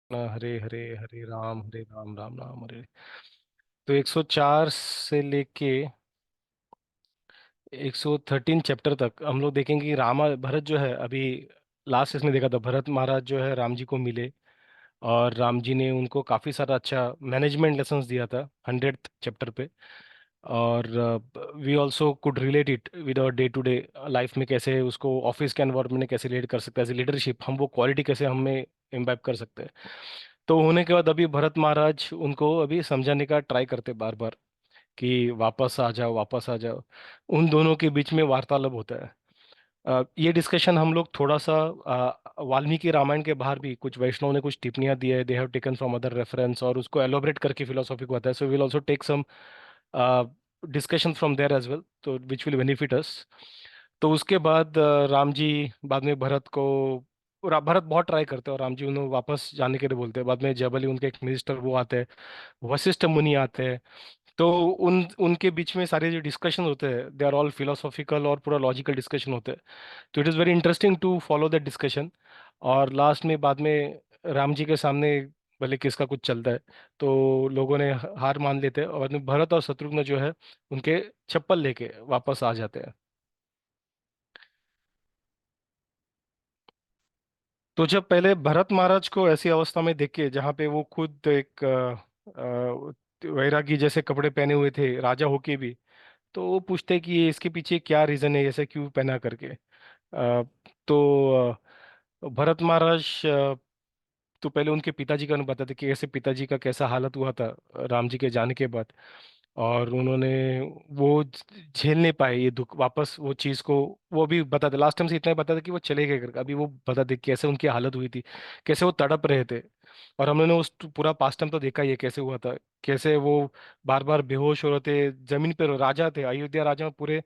हरे हरे हरे राम राम राम हरे। तो 104 से लेके 113 चैप्टर तक हम लोग देखेंगे कि रामा भरत जो है अभी लास्ट इसमें देखा था। भरत महाराज जो है राम जी को मिले और राम जी ने उनको काफ़ी सारा अच्छा मैनेजमेंट लेसन्स दिया था 100th चैप्टर पे। और we also could relate it with our day to day life में, कैसे उसको ऑफिस के एनवायरनमेंट में कैसे लीड कर सकते हैं, एज लीडरशिप हम वो क्वालिटी कैसे हमें इम्बाइब कर सकते हैं। तो होने के बाद अभी भरत महाराज उनको अभी समझाने का ट्राई करते बार बार कि वापस आ जाओ वापस आ जाओ। उन दोनों के बीच में वार्तालाप होता है। ये डिस्कशन हम लोग थोड़ा सा वाल्मीकि रामायण के बाहर भी कुछ वैष्णव ने कुछ टिप्पणियां दी है, they have taken from other reference, और उसको एलोबरेट करके फिलोसॉफी को आता है। So will also take some discussion from there as well, तो विच विल बेनिफिट अस। तो उसके बाद राम जी बाद में भरत को भरत बहुत ट्राई करते हैं और राम जी उन्हें वापस जाने के लिए बोलते हैं। बाद में जब अली उनके एक मिनिस्टर वो आते हैं, वशिष्ठ मुनि आते हैं। तो उनके बीच में सारे जो डिस्कशन होते हैं दे आर ऑल फिलोसॉफिकल और पूरा लॉजिकल डिस्कशन होते हैं। तो it is very interesting to follow that discussion. और लास्ट में बाद में राम जी के सामने भले किसका कुछ चलता है तो लोगों ने हार मान लेते हैं, और बाद में भरत और शत्रुघ्न जो है उनके चप्पल लेके वापस आ जाते हैं। तो जब पहले भरत महाराज को ऐसी अवस्था में देख के, जहाँ पे वो खुद एक वैरागी जैसे कपड़े पहने हुए थे राजा होके भी, तो वो पूछते कि ये इसके पीछे क्या रीजन है, ऐसे क्यों पहना करके। तो भरत महाराज तो पहले उनके पिताजी का बताते कि कैसे पिताजी का कैसा हालत हुआ था राम जी के जाने के बाद। और उन्होंने वो झेल नहीं पाए ये दुख, वापस वो चीज़ को वो भी बताते। लास्ट टाइम से इतना ही बताते कि वो चले गए करके, अभी वो बताते कैसे उनकी हालत हुई थी, कैसे वो तड़प रहे थे। और हमने उस पूरा पास्ट टाइम तो देखा ही है कैसे हुआ था, कैसे वो बार बार बेहोश हो रहे थे जमीन पे। राजा थे, अयोध्या राजा में पूरे,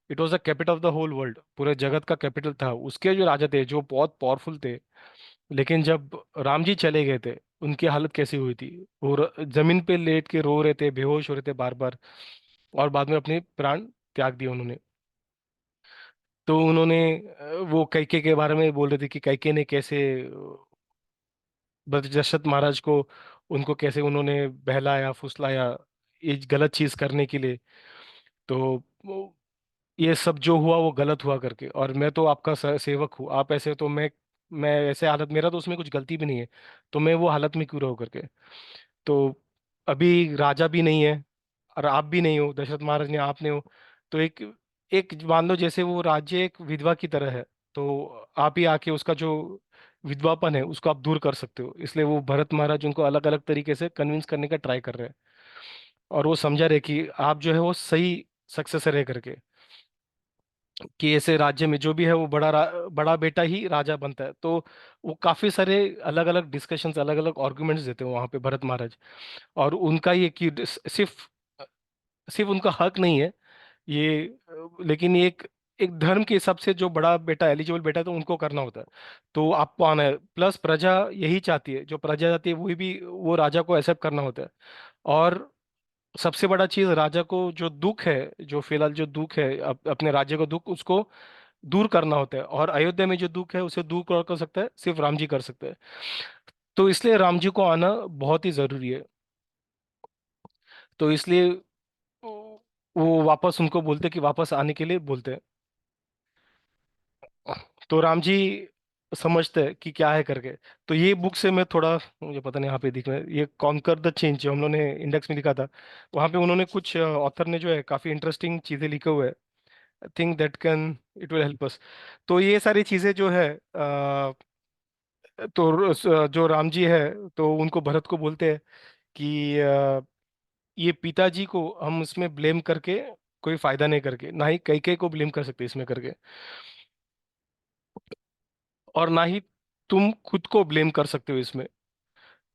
it was the capital of the whole world, पूरे जगत का कैपिटल था। उसके जो राजा थे जो बहुत पावरफुल थे, लेकिन जब राम जी चले गए थे उनकी हालत कैसी हुई थी। वो जमीन पे लेट के रो रहे थे, बेहोश हो रहे थे बार बार, और बाद में अपने प्राण त्याग दिए उन्होंने। तो उन्होंने वो कैके के बारे में बोल रहे थे कि कैके ने कैसे दशरथ महाराज को, उनको कैसे उन्होंने बहलाया फुसलाया ये गलत चीज करने के लिए। तो ये सब जो हुआ वो गलत हुआ करके, और मैं तो आपका सेवक हूँ, आप ऐसे, तो मैं ऐसे हालत, मेरा तो उसमें कुछ गलती भी नहीं है, तो मैं वो हालत में क्यों रहूँ करके। तो अभी राजा भी नहीं है और आप भी नहीं हो, दशरथ महाराज ने आप नहीं हो। तो एक एक मान लो जैसे वो राज्य एक विधवा की तरह है, तो आप ही आके उसका जो विधवापन है उसको आप दूर कर सकते हो। इसलिए वो भरत महाराज उनको अलग अलग तरीके से कन्विंस करने का ट्राई कर रहे हैं, और वो समझा रहे कि आप जो है वो सही सक्सेसर है करके, कि ऐसे राज्य में जो भी है वो बड़ा बेटा ही राजा बनता है। तो वो काफी सारे अलग अलग डिस्कशंस, अलग अलग आर्गुमेंट्स देते हैं वहां पे भरत महाराज। और उनका ये कि सिर्फ सिर्फ उनका हक नहीं है ये, लेकिन ये एक धर्म के हिसाब से जो बड़ा बेटा एलिजिबल बेटा है तो उनको करना होता है। तो आपको आना है, प्लस प्रजा यही चाहती है, जो प्रजा चाहती है वही भी वो राजा को एक्सेप्ट करना होता है। और सबसे बड़ा चीज, राजा को जो दुख है, जो फिलहाल जो दुख है अपने राज्य का दुख, उसको दूर करना होता है। और अयोध्या में जो दुख है उसे दूर कौन कर सकता है, सिर्फ राम जी कर सकते हैं। तो इसलिए राम जी को आना बहुत ही जरूरी है। तो इसलिए वो वापस उनको बोलते कि वापस आने के लिए बोलते हैं। तो राम जी समझते हैं कि क्या है करके। तो ये बुक से मैं थोड़ा, मुझे पता नहीं यहाँ पे दिख रहा है, ये कॉन्कर द चेंज जो हम लोगों ने इंडेक्स में लिखा था, वहाँ पे उन्होंने कुछ ऑथर ने जो है काफ़ी इंटरेस्टिंग चीज़ें लिखे हुए हैं। I think that can, it will help us. तो ये सारी चीज़ें जो है तो जो राम जी है तो उनको भरत को बोलते हैं कि ये पिताजी को हम इसमें ब्लेम करके कोई फायदा नहीं, करके ना ही कैकेयी को ब्लेम कर सकते इसमें करके, और ना ही तुम खुद को ब्लेम कर सकते हो इसमें।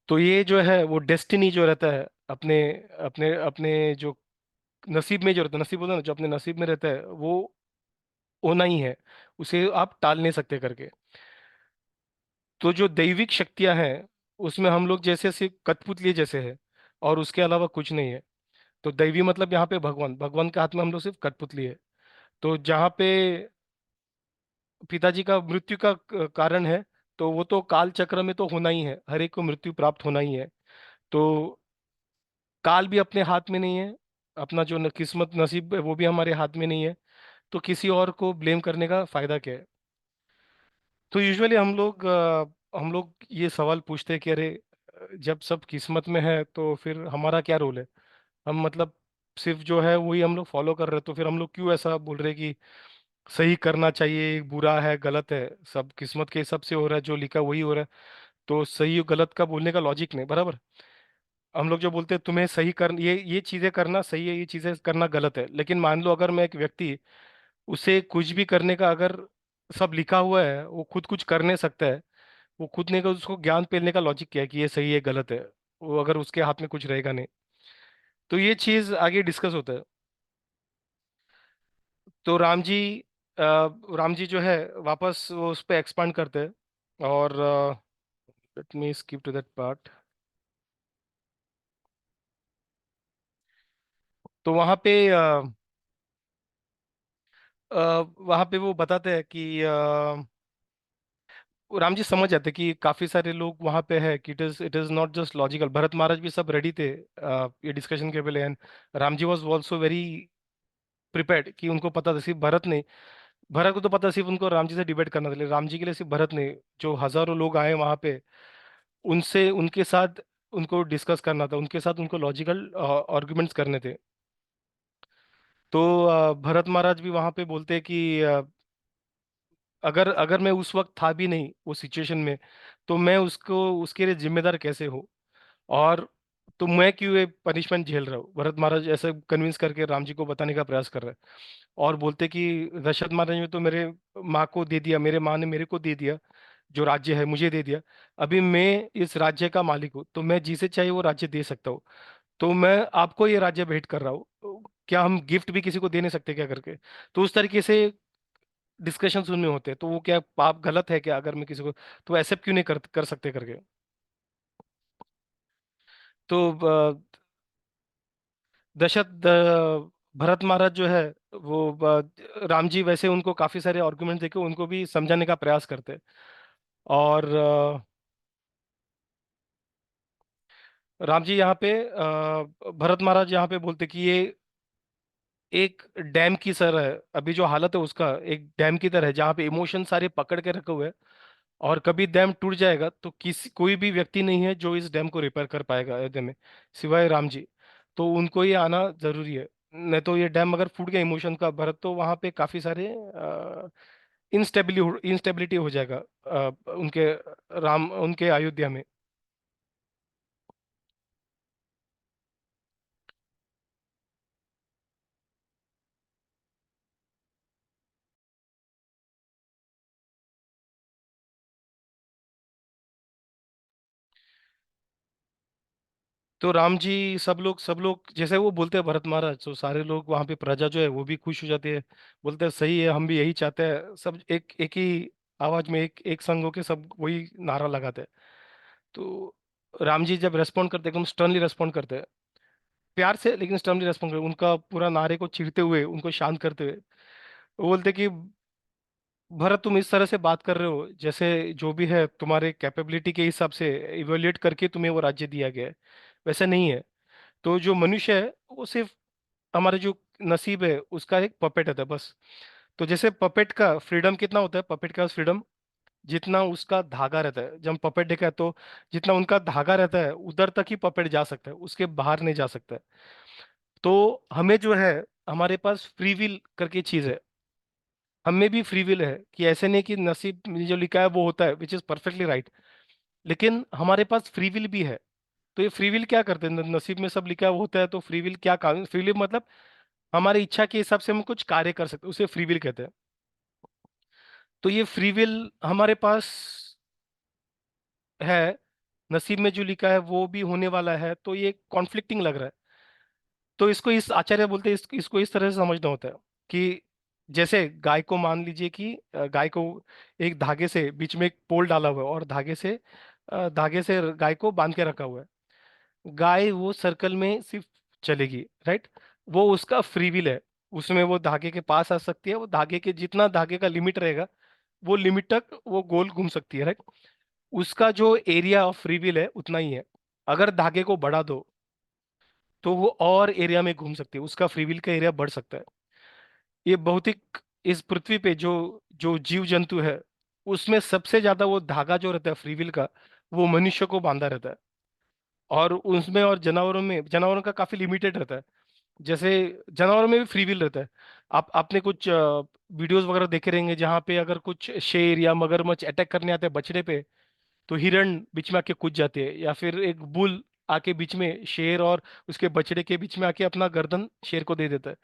तो ये जो है वो डेस्टिनी जो रहता है अपने अपने अपने जो नसीब में जो रहता है, नसीब होता है ना, जो अपने नसीब में रहता है वो होना ही है, उसे आप टाल नहीं सकते करके। तो जो दैविक शक्तियां हैं उसमें हम लोग जैसे सिर्फ कठपुतली जैसे है, और उसके अलावा कुछ नहीं है। तो दैवी मतलब यहाँ पे भगवान, भगवान के हाथ में हम लोग सिर्फ कठपुतली है। तो जहाँ पे पिताजी का मृत्यु का कारण है, तो वो तो काल चक्र में तो होना ही है, हर एक को मृत्यु प्राप्त होना ही है। तो काल भी अपने हाथ में नहीं है, अपना जो किस्मत नसीब है वो भी हमारे हाथ में नहीं है। तो किसी और को ब्लेम करने का फायदा क्या है? तो यूजुअली हम लोग ये सवाल पूछते हैं कि अरे, जब सब किस्मत में है तो फिर हमारा क्या रोल है? हम मतलब सिर्फ जो है वही हम लोग फॉलो कर रहे हैं, तो फिर हम लोग क्यों ऐसा बोल रहे हैं कि सही करना चाहिए, बुरा है, गलत है, सब किस्मत के हिसाब से हो रहा है, जो लिखा वही हो रहा है। तो सही और गलत का बोलने का लॉजिक नहीं बराबर। हम लोग जो बोलते हैं तुम्हें सही कर, ये चीजें करना सही है, ये चीजें करना गलत है, लेकिन मान लो अगर मैं एक व्यक्ति, उसे कुछ भी करने का अगर सब लिखा हुआ है, वो खुद कुछ कर नहीं सकता है, वो खुद नहीं कर, उसको ज्ञान पेलने का लॉजिक क्या है कि ये सही है गलत है? वो अगर उसके हाथ में कुछ रहेगा नहीं, तो ये चीज आगे डिस्कस होता है। तो राम जी जो है वापस वो उस पर एक्सपांड करते हैं, और let me skip to that part. तो वहाँ पे वो बताते हैं कि वो राम जी समझ जाते कि काफी सारे लोग वहाँ पे है, कि it is not just logical. Bharat Maharaj भी सब रेडी थे ये डिस्कशन के पहले, and Ram ji was also very prepared, कि उनको पता था, सिर्फ भरत नहीं, भरत को तो पता सिर्फ उनको राम जी से डिबेट करना था, लेकिन राम जी के लिए सिर्फ भरत नहीं, जो हजारों लोग आए वहाँ पे, उनसे उनके साथ उनको डिस्कस करना था, उनके साथ उनको लॉजिकल आर्गुमेंट्स करने थे। तो भरत महाराज भी वहाँ पे बोलते हैं कि अगर अगर मैं उस वक्त था भी नहीं वो सिचुएशन में, तो मैं उसको उसके लिए जिम्मेदार कैसे हूँ? और तो मैं क्यों ये पनिशमेंट झेल रहा हूँ? भरत महाराज ऐसे कन्विंस करके राम जी को बताने का प्रयास कर रहे हैं, और बोलते कि दशरथ महाराज ने तो मेरे माँ को दे दिया, मेरे माँ ने मेरे को दे दिया, जो राज्य है मुझे दे दिया, अभी मैं इस राज्य का मालिक हूँ, तो मैं जिसे चाहिए वो राज्य दे सकता हूँ। तो मैं आपको ये राज्य भेंट कर रहा हूँ, तो क्या हम गिफ्ट भी किसी को दे नहीं सकते क्या करके? तो उस तरीके से डिस्कशन उनमें होते हैं, तो वो क्या पाप गलत है क्या अगर मैं किसी को, तो एक्सेप्ट क्यों नहीं कर सकते करके? तो भरत महाराज जो है वो राम जी वैसे उनको काफी सारे आर्गुमेंट देके उनको भी समझाने का प्रयास करते हैं। और राम जी यहाँ पे भरत महाराज यहाँ पे बोलते कि ये एक डैम की तरह है, अभी जो हालत है उसका एक डैम की तरह है, जहाँ पे इमोशन सारे पकड़ के रखे हुए हैं, और कभी डैम टूट जाएगा तो किसी कोई भी व्यक्ति नहीं है जो इस डैम को रिपेयर कर पाएगा अयोध्या में, सिवाय राम जी। तो उनको ये आना जरूरी है, नहीं तो ये डैम अगर फूट गया इमोशन का भरत, तो वहां पे काफी सारे इंस्टेबिलिटी हो जाएगा उनके राम उनके अयोध्या में। तो राम जी सब लोग जैसे वो बोलते हैं भरत महाराज, तो सारे लोग वहां पे प्रजा जो है वो भी खुश हो जाते हैं, बोलते हैं सही है, हम भी यही चाहते हैं, सब एक एक ही आवाज में एक एक संग होके सब वही नारा लगाते हैं। तो राम जी जब रेस्पॉन्ड करते हैं एकदम स्टर्नली रेस्पॉन्ड करते हैं, प्यार से लेकिन स्टर्नली रेस्पॉन्ड करते हैं, उनका पूरा नारे को चीरते हुए, उनको शांत करते हुए वो बोलते कि भरत, तुम इस तरह से बात कर रहे हो जैसे जो भी है तुम्हारे कैपेबिलिटी के हिसाब से इवेल्युएट करके तुम्हें वो राज्य दिया गया है, वैसा नहीं है। तो जो मनुष्य है वो सिर्फ हमारे जो नसीब है उसका एक पपेट है बस। तो जैसे पपेट का फ्रीडम कितना होता है, पपेट का फ्रीडम जितना उसका धागा रहता है, जब हम पपेट देखा है तो जितना उनका धागा रहता है उधर तक ही पपेट जा सकता है, उसके बाहर नहीं जा सकता है। तो हमें जो है, हमारे पास फ्री विल करके चीज है, हमें भी फ्री विल है, कि ऐसे नहीं कि नसीब में जो लिखा है वो होता है, विच इज परफेक्टली राइट, लेकिन हमारे पास फ्री विल भी है। तो ये फ्री विल क्या करते हैं, नसीब में सब लिखा हुआ होता है, तो फ्री विल क्या काम, फ्री विल मतलब हमारी इच्छा के हिसाब से हम कुछ कार्य कर सकते हैं, उसे फ्री विल कहते हैं। तो ये फ्री विल हमारे पास है, नसीब में जो लिखा है वो भी होने वाला है, तो ये कॉन्फ्लिक्टिंग लग रहा है। तो इसको इस आचार्य बोलते हैं, इसको इस तरह से समझना होता है कि जैसे गाय को मान लीजिए कि गाय को एक धागे से बीच में एक पोल डाला हुआ है, और धागे से गाय को बांध के रखा हुआ है। गाय वो सर्कल में सिर्फ चलेगी, राइट? वो उसका फ्री विल है, उसमें वो धागे के पास आ सकती है, वो धागे के जितना धागे का लिमिट रहेगा वो लिमिट तक वो गोल घूम सकती है, राइट। उसका जो एरिया ऑफ फ्री विल है उतना ही है। अगर धागे को बढ़ा दो तो वो और एरिया में घूम सकती है, उसका फ्री विल का एरिया बढ़ सकता है। ये भौतिक, इस पृथ्वी पे जो जो जीव जंतु है उसमें सबसे ज्यादा वो धागा जो रहता है फ्री विल का, वो मनुष्य को बांधा रहता है। और उसमें और जानवरों में, जानवरों का काफी लिमिटेड रहता है। जैसे जानवरों में भी फ्री विल रहता है। आप आपने कुछ वीडियोस वगैरह देखे रहेंगे जहाँ पे अगर कुछ शेर या मगरमच्छ अटैक करने आते हैं बछड़े पे, तो हिरण बीच में आके कूद जाते हैं, या फिर एक बुल आके बीच में शेर और उसके बछड़े के बीच में आके अपना गर्दन शेर को दे देता है।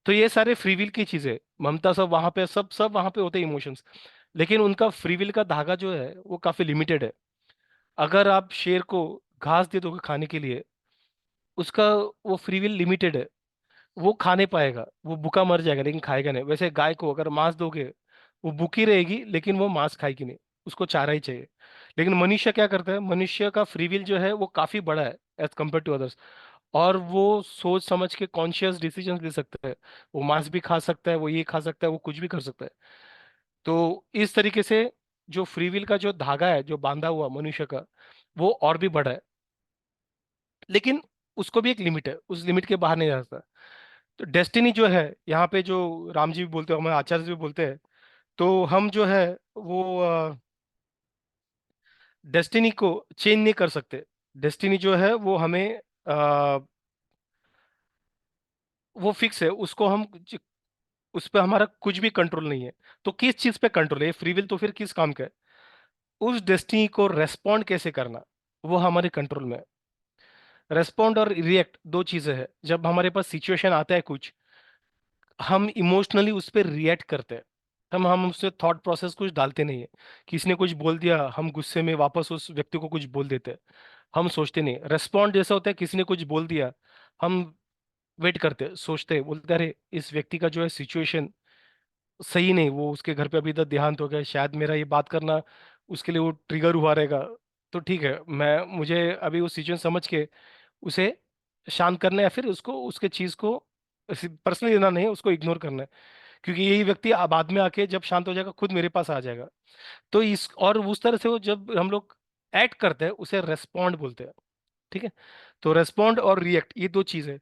तो ये सारे फ्री विल की चीजें, ममता सब वहां पे, सब सब वहां पे होते हैं इमोशंस। लेकिन उनका फ्री विल का धागा जो है वो काफी लिमिटेड है। अगर आप शेर को घास दे दोगे खाने के लिए, उसका वो फ्री विल लिमिटेड है। वो खा नहीं पाएगा, वो भूखा मर जाएगा लेकिन खाएगा नहीं। वैसे गाय को अगर मांस दोगे, वो भूखी रहेगी लेकिन वो मांस खाएगी नहीं, उसको चारा ही चाहिए। लेकिन मनुष्य क्या करता है, मनुष्य का फ्री विल जो है वो काफी बड़ा है एज कम्पेयर टू अदर्स। और वो सोच समझ के कॉन्शियस डिसीजंस ले सकता है। वो मांस भी खा सकता है, वो ये खा सकता है, वो कुछ भी कर सकता है। तो इस तरीके से जो फ्री विल का जो धागा है जो बांधा हुआ मनुष्य का, वो और भी बड़ा है। लेकिन उसको भी एक लिमिट है, उस लिमिट के बाहर नहीं जा सकता। तो डेस्टिनी जो है, यहाँ पे जो राम जी भी बोलते हैं, हमारे आचार्य जी भी बोलते हैं, तो हम जो है वो डेस्टिनी को चेंज नहीं कर सकते। डेस्टिनी जो है वो हमें वो फिक्स है, उसको हम उस पर हमारा कुछ भी कंट्रोल नहीं है। तो किस चीज पे कंट्रोल है फ्री विल, तो फिर किस काम का है? उस डेस्टिनी को रेस्पॉन्ड कैसे करना, वो हमारे कंट्रोल में है। रेस्पॉन्ड और रिएक्ट दो चीजें हैं। जब हमारे पास सिचुएशन आता है कुछ, हम इमोशनली उस पर रिएक्ट करते हैं। हम उससे थॉट प्रोसेस कुछ डालते नहीं है। किसी ने कुछ बोल दिया, हम गुस्से में वापस उस व्यक्ति को कुछ बोल देते हैं। हम सोचते नहीं। रेस्पॉन्ड जैसा होता है, किसी ने कुछ बोल दिया, हम वेट करते, सोचते, बोलते अरे इस व्यक्ति का जो है सिचुएशन सही नहीं, वो उसके घर पे अभी तक देहांत हो गया, शायद मेरा ये बात करना उसके लिए वो ट्रिगर हुआ रहेगा। तो ठीक है, मैं मुझे अभी वो सिचुएशन समझ के उसे शांत करना है, या फिर उसको उसके चीज को पर्सनली लेना नहीं है, उसको इग्नोर करना है। क्योंकि यही व्यक्ति बाद में आके जब शांत हो जाएगा खुद मेरे पास आ जाएगा। तो इस और उस तरह से वो जब हम लोग एक्ट करते हैं उसे रेस्पॉन्ड बोलते हैं। ठीक है। तो रेस्पॉन्ड और रिएक्ट ये दो चीज है।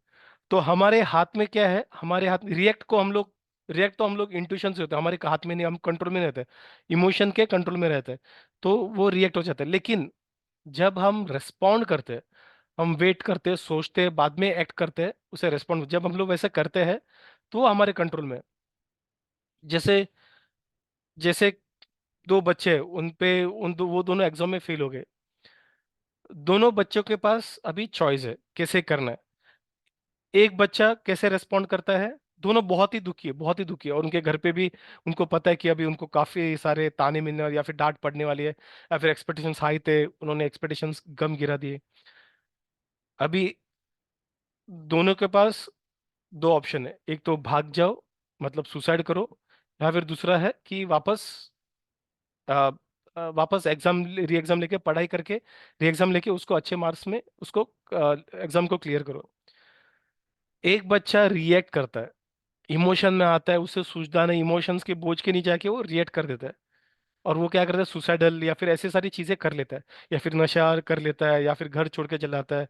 तो हमारे हाथ में क्या है, हमारे हाथ में रिएक्ट को हम लोग, रिएक्ट तो हम लोग इंट्यूशन से होता है, हमारे हाथ में नहीं, हम कंट्रोल में रहते हैं, इमोशन के कंट्रोल में रहते हैं। तो वो रिएक्ट हो जाता है। लेकिन जब हम रेस्पॉन्ड करते हैं, हम वेट करते हैं, सोचते हैं, बाद में एक्ट करते हैं, उसे रेस्पॉन्ड जब हम लोग वैसे करते हैं तो वो हमारे कंट्रोल में है। जैसे जैसे दो बच्चे हैं, उन पे वो दोनों एग्जाम में फेल हो गए। दोनों बच्चों के पास अभी चॉइस है कैसे करना है। एक बच्चा कैसे रेस्पॉन्ड करता है, दोनों बहुत ही दुखी है, बहुत ही दुखी है, और उनके घर पे भी उनको पता है कि अभी उनको काफी सारे ताने मिलने वाले या फिर डांट पड़ने वाली है, या फिर एक्सपेक्टेशंस हाई थे, उन्होंने एक्सपेक्टेशंस गम गिरा दिए। अभी दोनों के पास दो ऑप्शन है, एक तो भाग जाओ, मतलब सुसाइड करो, या फिर दूसरा है कि वापस एग्जाम, री एग्जाम लेके पढ़ाई करके, री एग्जाम लेके उसको अच्छे मार्क्स में उसको एग्जाम को क्लियर करो। एक बच्चा रिएक्ट करता है, इमोशन में आता है, उसे सूझता नहीं, इमोशंस के बोझ के नीचे आके वो रिएक्ट कर देता है। और वो क्या करता है, सुसाइडल या फिर ऐसी सारी चीजें कर लेता है, या फिर नशा कर लेता है, या फिर घर छोड़ के चला जाता है,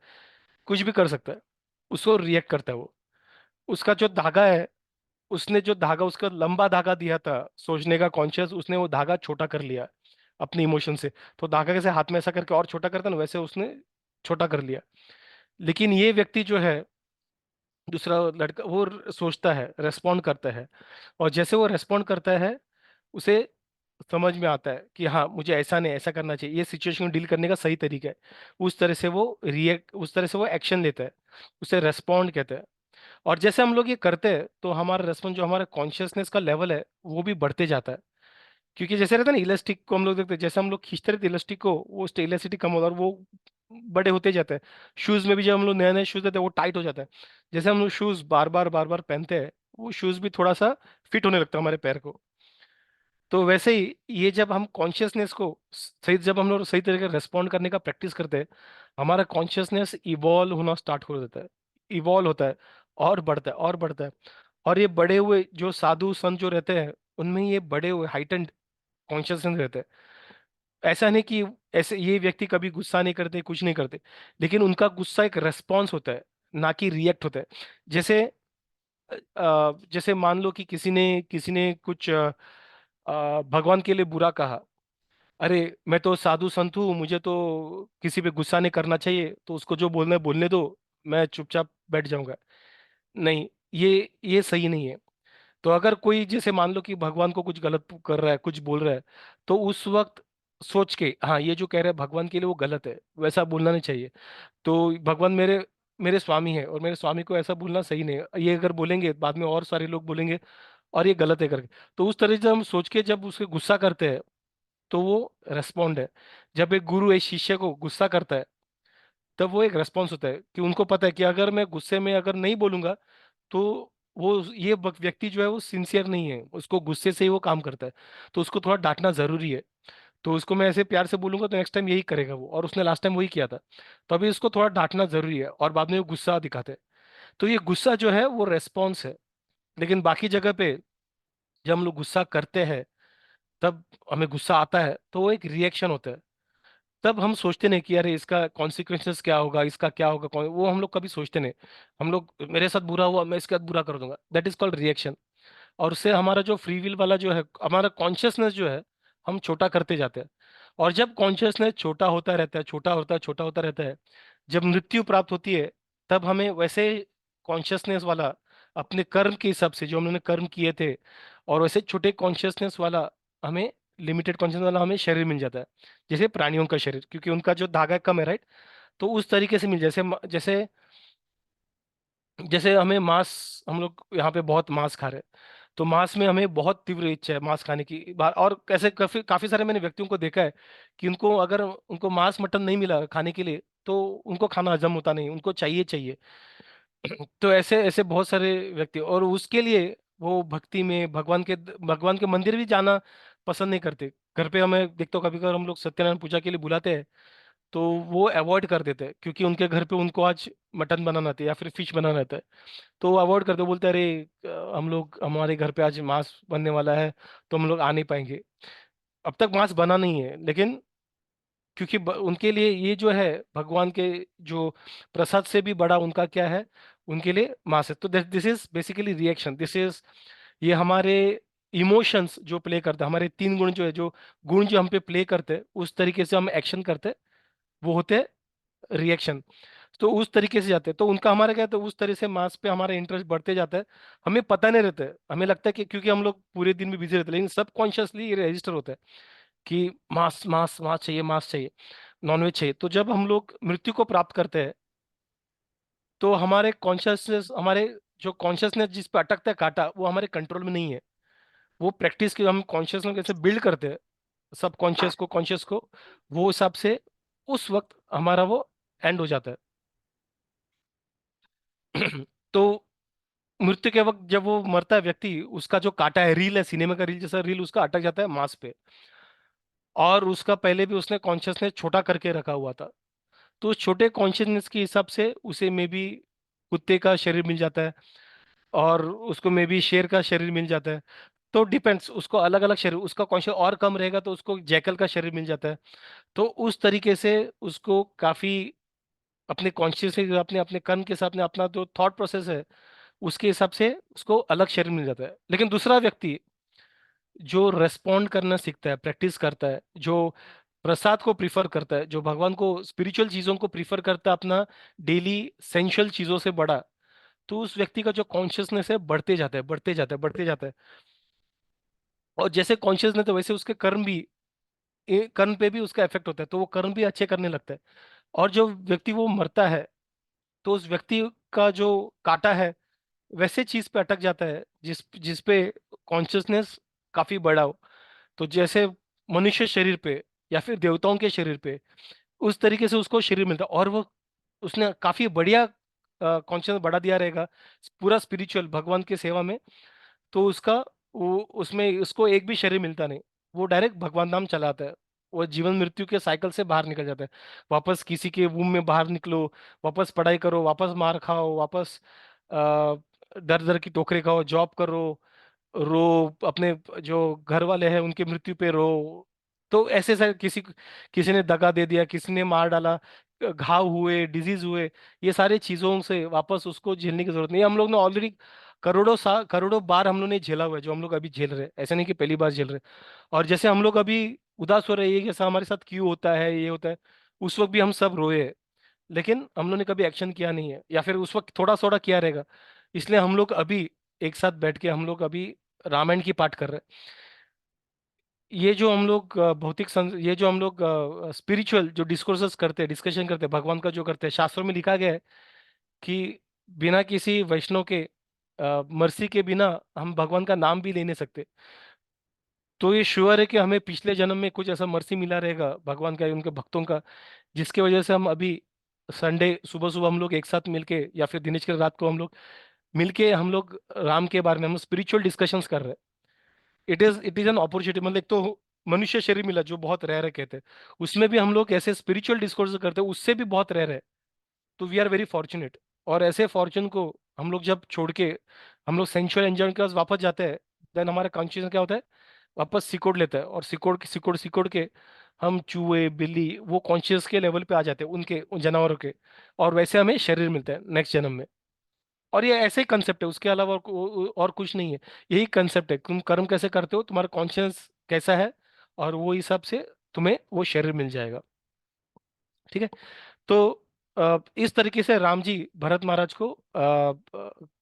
कुछ भी कर सकता है। उसको रिएक्ट करता है वो। उसका जो धागा है, उसने जो धागा, उसका लंबा धागा दिया था सोचने का कॉन्शियस, उसने वो धागा छोटा कर लिया अपने इमोशन से। तो धागा कैसे हाथ में ऐसा करके और छोटा करता है ना, वैसे उसने छोटा कर लिया। लेकिन ये व्यक्ति जो है, दूसरा लड़का, वो सोचता है, रेस्पॉन्ड करता है। और जैसे वो रेस्पॉन्ड करता है, उसे समझ में आता है कि हाँ मुझे ऐसा नहीं, ऐसा करना चाहिए, ये सिचुएशन को डील करने का सही तरीका है। उस तरह से वो एक्शन लेता है। उसे रेस्पॉन्ड कहते हैं। और जैसे हम लोग ये करते हैं तो हमारा रेस्पॉन्स, जो हमारा कॉन्शियसनेस का लेवल है, वो भी बढ़ते जाता है। क्योंकि जैसे रहता है ना, इलास्टिक को हम लोग देखते हैं, जैसे हम लोग खींचते रहते इलास्टिक को, वो इलास्टिक कम होता है और वो बड़े होते जाते हैं। शूज में भी जब हम लोग नए नए शूज लेते हैं वो टाइट हो जाता है। जैसे हम लोग शूज बार बार पहनते हैं, वो शूज भी थोड़ा सा फिट होने लगता है हमारे पैर को। तो वैसे ही ये जब हम कॉन्शियसनेस को सही, जब हम लोग सही तरीके से रेस्पॉन्ड करने का प्रैक्टिस करते हैं, हमारा कॉन्शियसनेस इवॉल्व होना स्टार्ट हो जाता है। इवॉल्व होता है और बढ़ता है और बढ़ता है। और ये बड़े हुए जो साधु संत जो रहते हैं, उनमें ये बड़े हुए हाइटेंड कॉन्शियसनेस रहता है। ऐसा नहीं कि ऐसे ये व्यक्ति कभी गुस्सा नहीं करते, कुछ नहीं करते, लेकिन उनका गुस्सा एक रेस्पॉन्स होता है, ना कि रिएक्ट होता है। जैसे जैसे मान लो कि किसी ने कुछ भगवान के लिए बुरा कहा। अरे, मैं तो साधु संत हूँ, मुझे तो किसी पे गुस्सा नहीं करना चाहिए, तो उसको जो बोलना है बोलने दो, मैं चुपचाप बैठ जाऊंगा। नहीं, ये सही नहीं है। तो अगर कोई जैसे मान लो कि भगवान को कुछ गलत कर रहा है, कुछ बोल रहा है, तो उस वक्त सोच के, हाँ ये जो कह रहे हैं भगवान के लिए वो गलत है, वैसा बोलना नहीं चाहिए। तो भगवान मेरे मेरे स्वामी है, और मेरे स्वामी को ऐसा बोलना सही नहीं है, ये अगर बोलेंगे बाद में और सारे लोग बोलेंगे और ये गलत है करके। तो उस तरह से हम सोच के जब उसके गुस्सा करते हैं, तो वो रेस्पॉन्ड है। जब एक गुरु एक शिष्य को गुस्सा करता है, तब वो एक रेस्पॉन्स होता है कि उनको पता है कि अगर मैं गुस्से में अगर नहीं बोलूंगा, तो वो ये व्यक्ति जो है वो सिंसियर नहीं है, उसको गुस्से से ही वो काम करता है, तो उसको थोड़ा डांटना जरूरी है। तो उसको मैं ऐसे प्यार से बोलूंगा तो नेक्स्ट टाइम यही करेगा वो, और उसने लास्ट टाइम वही किया था। तो अभी उसको थोड़ा डांटना जरूरी है, और बाद में वो गुस्सा दिखाते हैं। तो ये गुस्सा जो है वो रेस्पॉन्स है। लेकिन बाकी जगह पे जब हम लोग गुस्सा करते हैं, तब हमें गुस्सा आता है तो वो एक रिएक्शन होता है। तब हम सोचते नहीं कि अरे इसका कॉन्सिक्वेंसेस क्या होगा, इसका क्या होगा, वो हम लोग कभी सोचते नहीं। हम लोग, मेरे साथ बुरा हुआ, मैं इसके साथ बुरा कर दूंगा, दैट इज कॉल्ड रिएक्शन। और उससे हमारा जो फ्री विल वाला जो है, हमारा कॉन्शियसनेस जो है, हम छोटा करते जाते हैं। और जब कॉन्शियसनेस छोटा होता रहता है, छोटा होता है, छोटा होता रहता है, जब मृत्यु प्राप्त होती है, तब हमें वैसे कॉन्शियसनेस वाला, अपने कर्म के हिसाब से जो हमने कर्म किए थे, और वैसे छोटे कॉन्शियसनेस वाला हमें, लिमिटेड कॉन्शियसनेस वाला हमें शरीर मिल जाता है। जैसे प्राणियों का शरीर, क्योंकि उनका जो धागा कम है, राइट। तो उस तरीके से मिल, जैसे जैसे जैसे हमें मांस, हम लोग यहाँ पे बहुत मांस खा रहे हैं, तो मांस में हमें बहुत तीव्र इच्छा है मांस खाने की बार। और कैसे काफी काफी सारे मैंने व्यक्तियों को देखा है कि उनको, अगर उनको मांस मटन नहीं मिला खाने के लिए, तो उनको खाना हजम होता नहीं, उनको चाहिए चाहिए। तो ऐसे ऐसे बहुत सारे व्यक्ति, और उसके लिए वो भक्ति में भगवान के मंदिर भी जाना पसंद नहीं करते। घर पे हमें देखते हो, कभी कभी हम लोग सत्यनारायण पूजा के लिए बुलाते हैं, तो वो अवॉइड कर देते हैं, क्योंकि उनके घर पे उनको आज मटन बनाना था या फिर फिश बनाना रहता है। तो वो अवॉइड करते, बोलते हैं, अरे हम लोग, हमारे घर पे आज मांस बनने वाला है, तो हम लोग आ नहीं पाएंगे। अब तक मांस बना नहीं है, लेकिन क्योंकि उनके लिए ये जो है भगवान के जो प्रसाद से भी बड़ा उनका क्या है, उनके लिए मांस है। तो this is basically reaction, this is, ये हमारे इमोशंस जो प्ले करते हैं, हमारे तीन गुण जो है, जो गुण जो हम पे प्ले करते हैं, उस तरीके से हम एक्शन करते हैं, वो होते हैं रिएक्शन। तो उस तरीके से जाते हैं, तो उनका हमारा क्या है, तो उस तरह से मास पे हमारा इंटरेस्ट बढ़ते जाता है। हमें पता नहीं रहता है, हमें लगता है कि क्योंकि हम लोग पूरे दिन में बिजी रहते हैं, लेकिन सबकॉन्शियसली ये रजिस्टर होता है कि मांस मांस मांस चाहिए, मांस चाहिए, नॉनवेज चाहिए। तो जब हम लोग मृत्यु को प्राप्त करते हैं, तो हमारे कॉन्शियसनेस, हमारे जो कॉन्शियसनेस जिस पे अटकता है कांटा, वो हमारे कंट्रोल में नहीं है। वो प्रैक्टिस की हम कॉन्शियसनेस कैसे बिल्ड करते हैं, सब कॉन्शियस को, कॉन्शियस को, वो हिसाब से उस वक्त हमारा वो एंड हो जाता है। तो मृत्यु के वक्त जब वो मरता है व्यक्ति, उसका जो काटा है, रील है, सिनेमा का रील जैसा रील उसका अटक जाता है मांस पे। और उसका पहले भी उसने कॉन्शियसनेस छोटा करके रखा हुआ था, तो उस छोटे कॉन्शियसनेस के हिसाब से उसे में भी कुत्ते का शरीर मिल जाता है, और उसको में भी शेर का शरीर मिल जाता है। तो डिपेंड्स, उसको अलग अलग शरीर, उसका कॉन्शियस और कम रहेगा तो उसको जैकल का शरीर मिल जाता है। तो उस तरीके से उसको काफी अपने कॉन्शियस, अपने अपने कर्म के साथ, अपने अपना जो थॉट प्रोसेस है, उसके हिसाब से उसको अलग शरीर मिल जाता है। लेकिन दूसरा व्यक्ति जो रेस्पॉन्ड करना सीखता है, प्रैक्टिस करता है, जो प्रसाद को प्रीफर करता है, जो भगवान को, स्पिरिचुअल चीजों को प्रीफर करता है अपना डेली सेंशियल चीजों से बड़ा, तो उस व्यक्ति का जो कॉन्शियसनेस है बढ़ते जाता है, बढ़ते जाता है, बढ़ते जाता है। और जैसे कॉन्शियसनेस है, वैसे उसके कर्म भी, कर्म पे भी उसका इफेक्ट होता है, तो वो कर्म भी अच्छे करने लगता है। और जो व्यक्ति वो मरता है, तो उस व्यक्ति का जो काटा है, वैसे चीज पे अटक जाता है जिस जिस पे कॉन्शियसनेस काफी बड़ा हो। तो जैसे मनुष्य शरीर पे या फिर देवताओं के शरीर पे, उस तरीके से उसको शरीर मिलता है, और वो उसने काफी बढ़िया कॉन्शियस बढ़ा दिया रहेगा पूरा स्पिरिचुअल भगवान की सेवा में। तो उसका, वो उसमें उसको एक भी शरीर मिलता नहीं, वो डायरेक्ट भगवान धाम चलाता है। वो जीवन मृत्यु के साइकिल से बाहर निकल जाता है। वापस किसी के वूम में बाहर निकलो, वापस पढ़ाई करो, वापस मार खाओ, वापस दर दर की टोकरी खाओ, जॉब करो, रो, अपने जो घर वाले हैं उनकी मृत्यु पे रो। तो ऐसे से किसी किसी ने दगा दे दिया, किसी ने मार डाला, घाव हुए, डिजीज हुए, ये सारी चीजों से वापस उसको झेलने की जरूरत नहीं है। हम लोग ने ऑलरेडी करोड़ों बार हम लोग ने झेला हुआ है, जो हम लोग अभी झेल रहे हैं, ऐसा नहीं कि पहली बार झेल रहे हैं। और जैसे हम लोग अभी उदास हो रहे हैं, ये ऐसा हमारे साथ क्यों होता है, ये होता है, उस वक्त भी हम सब रोए हैं, लेकिन हम लोग ने कभी एक्शन किया नहीं है, या फिर उस वक्त थोड़ा थोड़ा किया रहेगा। इसलिए हम लोग अभी एक साथ बैठ के हम लोग अभी रामायण की पाठ कर रहे हैं। ये जो हम लोग ये जो हम लोग स्पिरिचुअल जो डिस्कोर्सेस करते हैं, डिस्कशन करते हैं भगवान का जो करते हैं, शास्त्रों में लिखा गया है कि बिना किसी वैष्णव के मर्सी के बिना हम भगवान का नाम भी ले नहीं सकते। तो ये श्योर है कि हमें पिछले जन्म में कुछ ऐसा मर्सी मिला रहेगा भगवान का, उनके भक्तों का, जिसकी वजह से हम अभी संडे सुबह सुबह हम लोग एक साथ मिलके, या फिर दिनेश की रात को हम लोग मिलके, हम लोग राम के बारे में हम स्पिरिचुअल डिस्कशंस कर रहे हैं। इट इज एन अपॉर्चुनिटी, मतलब एक तो मनुष्य शरीर मिला जो बहुत रेयर है कहते हैं, उसमें भी हम लोग ऐसे स्पिरिचुअल डिस्कोर्स करते हैं, उससे भी बहुत रेयर है। तो वी आर वेरी फॉर्चुनेट। और ऐसे फॉर्चून को हम लोग जब छोड़ के हम लोग सेंचुअल एंजॉय के पास वापस जाते हैं, देन हमारा कॉन्शियस क्या होता है, वापस सिकोड़ लेता है, और सिकोड़ के सिकोड़ सिकोड़ के हम चूहे बिल्ली वो कॉन्शियस के लेवल पे आ जाते हैं, उनके उन जानवरों के। और वैसे हमें शरीर मिलता है नेक्स्ट जन्म में। और ये ऐसे ही कंसेप्ट है, उसके अलावा और कुछ नहीं है। यही कंसेप्ट है, तुम कर्म कैसे करते हो, तुम्हारा कॉन्शियस कैसा है, और वो हिसाब से तुम्हें वो शरीर मिल जाएगा। ठीक है। तो इस तरीके से राम जी भरत महाराज को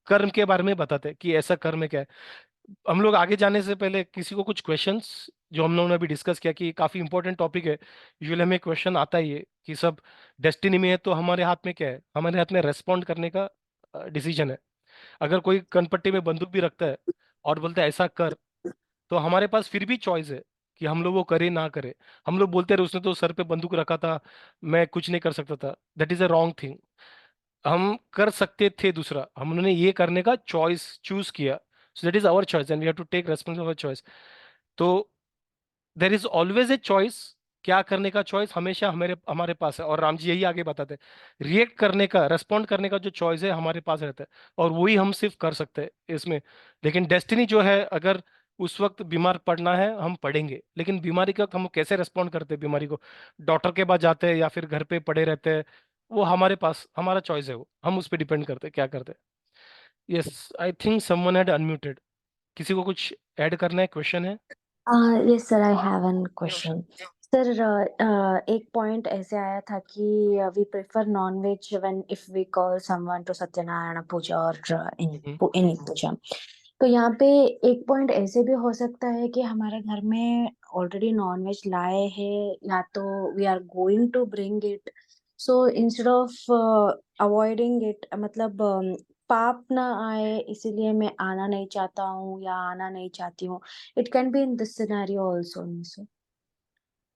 कर्म के बारे में बताते हैं कि ऐसा कर्म है क्या है। हम लोग आगे जाने से पहले किसी को कुछ क्वेश्चंस, जो हम लोगों ने अभी डिस्कस किया कि काफी इंपॉर्टेंट टॉपिक है, यूजुअली हमें क्वेश्चन आता ही है कि सब डेस्टिनी में है, तो हमारे हाथ में क्या है, हमारे हाथ में रेस्पॉन्ड करने का डिसीजन है। अगर कोई कनपट्टी में बंदूक भी रखता है और बोलता है ऐसा कर, तो हमारे पास फिर भी चॉइस है कि हम लोग वो करे ना करे। हम लोग बोलते रहे उसने तो सर पे बंदूक रखा था, मैं कुछ नहीं कर सकता था, that is a wrong thing. हम कर सकते थे दूसरा, हम उन्होंने ये करने का चॉइस चूज किया, so that is our choice and we have to take responsibility for choice. तो there is always a choice, क्या करने का चॉइस हमेशा हमारे हमारे पास है। और राम जी यही आगे बताते हैं, रिएक्ट करने का, रेस्पॉन्ड करने का जो चॉइस है हमारे पास रहता है, और वही हम सिर्फ कर सकते हैं इसमें। लेकिन डेस्टिनी जो है, अगर उस वक्त बीमार पड़ना है हम पड़ेंगे, लेकिन बीमारी के वक्त हम कैसे रेस्पॉन्ड करते हैं बीमारी को, डॉक्टर के पास जाते हैं या फिर घर पे पड़े रहते हैं, वो हमारे पास हमारा चॉइस है, वो हम उस पर डिपेंड करते हैं क्या करते हैं। Yes, I think someone had unmuted. किसी को कुछ ऐड करना है, क्वेश्चन है? Yes, sir, I have one question. Sir, एक point ऐसे आया था कि we prefer non-veg when if we call someone to Satyanarayan पूजा और हम्म। any पूजा। तो यहाँ पे एक पॉइंट ऐसे भी हो सकता है कि हमारे घर में ऑलरेडी नॉन वेज लाए हैं, या तो we are going to bring it, so instead of avoiding it, मतलब पाप ना आए इसीलिए मैं आना नहीं चाहता हूँ या आना नहीं चाहती हूँ। It can be in this scenario also, so.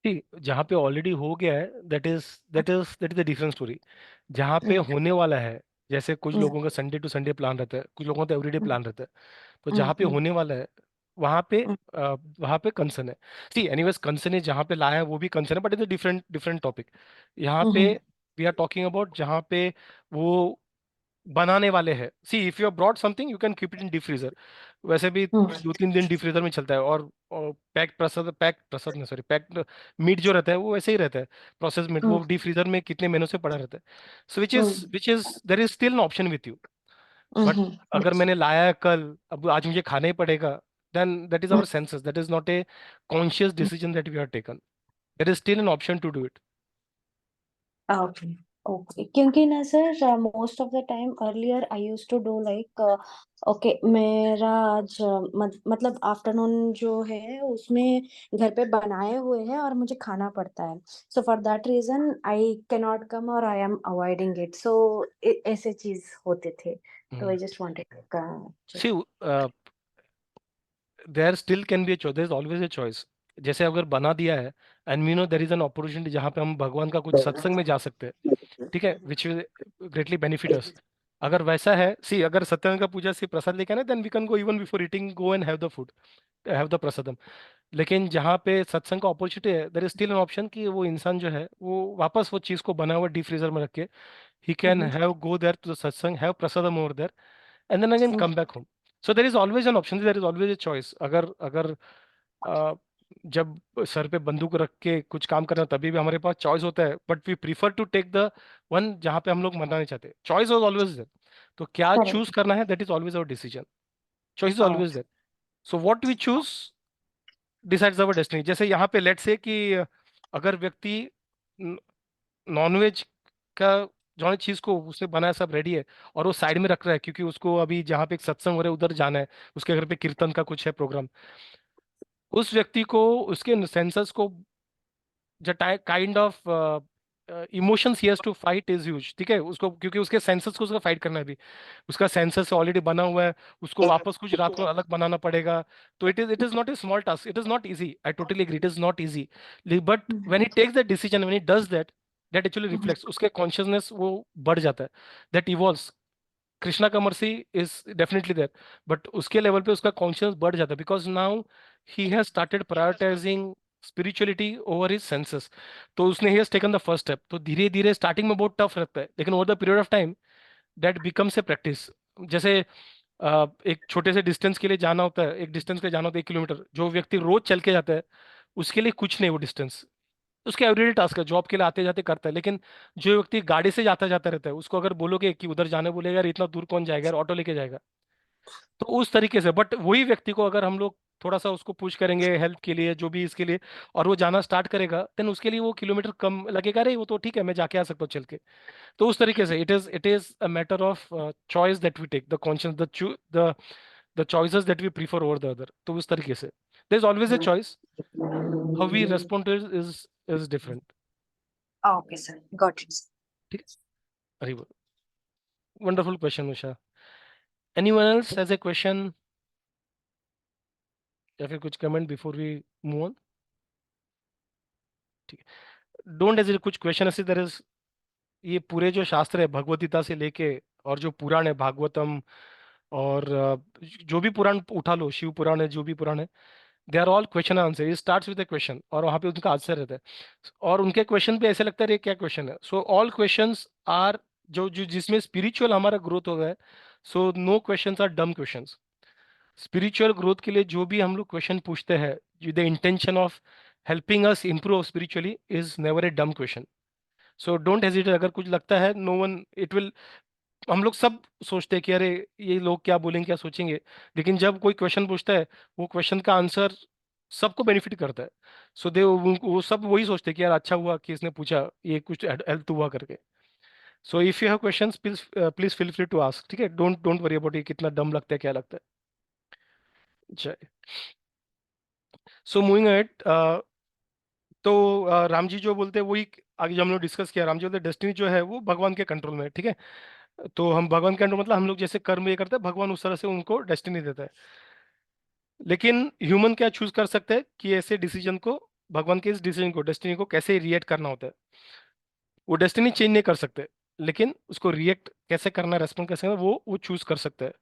ठीक, जहाँ पे ऑलरेडी हो गया है, that is the different story. जहाँ पे होने वाला है, जैसे कुछ लोगों का संडे टू संडे प्लान रहता है, कुछ लोगों का एवरीडे प्लान रहता है, तो जहाँ पे होने वाला है वहाँ पे वहाँ पे कंसर्न है। सी एनीवेज कंसर्न है, जहाँ पे लाया है वो भी कंसर्न है, but it's a different different topic. यहाँ पे वी आर टॉकिंग अबाउट जहाँ पे वो बनाने वाले हैं। See if you brought something you can keep it in deep freezer, वैसे भी 2-3 दिन डीप फ्रीजर में चलता है। और पैक प्रसाद नहीं, सॉरी, पैक्ड मीट जो रहता है वो वैसे ही रहता है, प्रोसेस मीट, वो डीप फ्रीजर में कितने महीनों से पड़ा रहता है। So which is there is still an option with you. But अगर मैंने लाया है कल, अब आज मुझे खाना ही पड़ेगा, then that is our senses, that is not a conscious decision that we have taken. There is still an option to do it. Okay. Okay, क्योंकि ना sir most of the time earlier I use to do like, okay मेरा आज मतलब afternoon जो है उसमें घर पे बनाए हुए हैं और मुझे खाना पड़ता है, so for that reason I can not come और I am avoiding it, so ऐसे चीज होते थे। तो I just wanted see there still can be a choice, there is always a choice. जैसे अगर बना दिया है and we know there is an opportunity जहाँ पे हम भगवान का कुछ सत्संग में जा सकते हैं, ठीक है, विच विल ग्रेटली बेनिफिट अस। अगर वैसा है, सी अगर सत्यनारायण का पूजा से प्रसाद लेके आना, then we can go even before eating, go and have the food, have the prasadam. लेकिन जहाँ पे सत्संग का अपॉर्चुनिटी है, there is still an option कि वो इंसान जो है वो वापस वो चीज़ को बना हुआ डीप फ्रीजर में रख के, he can have go there to the satsang, have prasadam over there, and then again come back home. So there is always an option, there is always a choice. अगर अगर अ, जब सर पे बंदूक रख के कुछ काम करना, तभी भी हमारे पास चॉइस होता है, but we prefer to take the one जहाँ पे हम लोग मरना नहीं चाहते। Choice was always there. तो क्या चूज करेक्ट। करना है, that is always our decision. Choice is always there. So what we choose decides our destiny. जैसे यहाँ पे लेट्स से कि अगर व्यक्ति नॉनवेज का जो चीज को उसने बनाया सब रेडी है, और वो साइड में रख रहा है क्योंकि उसको अभी जहाँ पे एक सत्संग हो रहा है उधर जाना है, उसके घर पे कीर्तन का कुछ है प्रोग्राम, उस व्यक्ति को उसके सेंसस को जो kind of emotions he has to fight is huge, ठीक है उसको, क्योंकि उसके सेंसस को उसका फाइट करना है अभी। उसका सेंसस ऑलरेडी बना हुआ है, उसको वापस कुछ रात को अलग बनाना पड़ेगा। तो it is not a small task, it is not easy, I totally agree, it is not easy. But when he takes the decision, when he does that, that actually reflects उसके कॉन्शियसनेस, वो बढ़ जाता है, that evolves. Krishna का mercy is definitely there, but उसके level पे उसका conscious बढ़ जाता है, because now he has started prioritising spirituality over his senses. तो उसने he has taken the first step. तो धीरे धीरे स्टार्टिंग में बहुत टफ लगता है, लेकिन over the period of time that becomes a practice. जैसे एक छोटे से डिस्टेंस के लिए जाना होता है, एक डिस्टेंस के लिए जाना होता है 1 किलोमीटर, जो व्यक्ति रोज चल के जाता है उसके लिए कुछ नहीं वो डिस्टेंस, उसके एवरीडे टास्क है, जॉब के लिए आते जाते करता है। लेकिन जो व्यक्ति गाड़ी से जाता जाता रहता है, उसको अगर बोलोगे कि उधर जाने, बोलेगा यार इतना दूर कौन जाएगा यार, ऑटो लेके जाएगा। तो उस तरीके से, बट वही व्यक्ति को अगर हम लोग थोड़ा सा उसको पुश करेंगे हेल्प के लिए, जो भी इसके लिए, और वो जाना स्टार्ट करेगा, देन उसके लिए वो किलोमीटर कम लगेगा, रे वो तो ठीक है मैं जाके आ सकता हूँ चल के। तो उस तरीके से it is a matter of choice that we take, the conscious, the choices that we prefer over the other. तो उस तरीके से there is always a choice, how we respond to is different. Okay sir, got it. ठीक है। अरे, wonderful question Usha. Anyone else has a question या फिर कुछ comment before we move on? ठीक है, डोंट हेजिटेट, कुछ क्वेश्चन ऐसे देयर इज, ये पूरे जो शास्त्र है भगवत गीता से लेके, और जो पुराण है भागवतम, और जो भी पुराण उठा लो, शिव पुराण है, जो भी पुराण है, they are all question answer. ये स्टार्ट्स विद ए क्वेश्चन और वहाँ पे उनका आंसर रहता है, और उनके क्वेश्चन पे ऐसे लगता है ये क्या क्वेश्चन है। सो ऑल क्वेश्चंस आर, जो जो जिसमें स्पिरिचुअल हमारा ग्रोथ हो गया है, so no questions are dumb questions. Spiritual growth के लिए जो भी हम लोग क्वेश्चन पूछते हैं with the intention of helping us improve spiritually, is never a dumb question. So don't hesitate, अगर कुछ लगता है, नो वन इट विल, हम लोग सब सोचते हैं कि अरे ये लोग क्या बोलेंगे, क्या सोचेंगे, लेकिन जब कोई क्वेश्चन पूछता है, वो क्वेश्चन का आंसर सबको बेनिफिट करता है। सो दे वो सब वही सोचते हैं कि यार अच्छा हुआ कि इसने पूछा, ये कुछ हेल्प हुआ करके। So if you have questions, please please feel free to ask, ठीक है, डोंट डोंट वरी अबाउट ये कितना डम लगता है क्या लगता है। सो मूविंग अहेड, तो राम जी जो बोलते हैं वही आगे जो हम लोग डिस्कस किया, राम जी बोलते हैं डेस्टिनी जो है वो भगवान के कंट्रोल में है, ठीक है। तो हम भगवान के कंट्रोल मतलब हम लोग जैसे कर्म ये करते हैं, भगवान उस तरह से उनको डेस्टिनी देता है। लेकिन ह्यूमन क्या चूज कर सकते हैं कि ऐसे डिसीजन को, भगवान के इस डिसीजन को, डेस्टिनी को कैसे रिएक्ट करना होता है। वो डेस्टिनी चेंज नहीं कर सकते, लेकिन उसको रिएक्ट कैसे करना, रेस्पॉन्ड कैसे करना, वो चूज कर सकते हैं।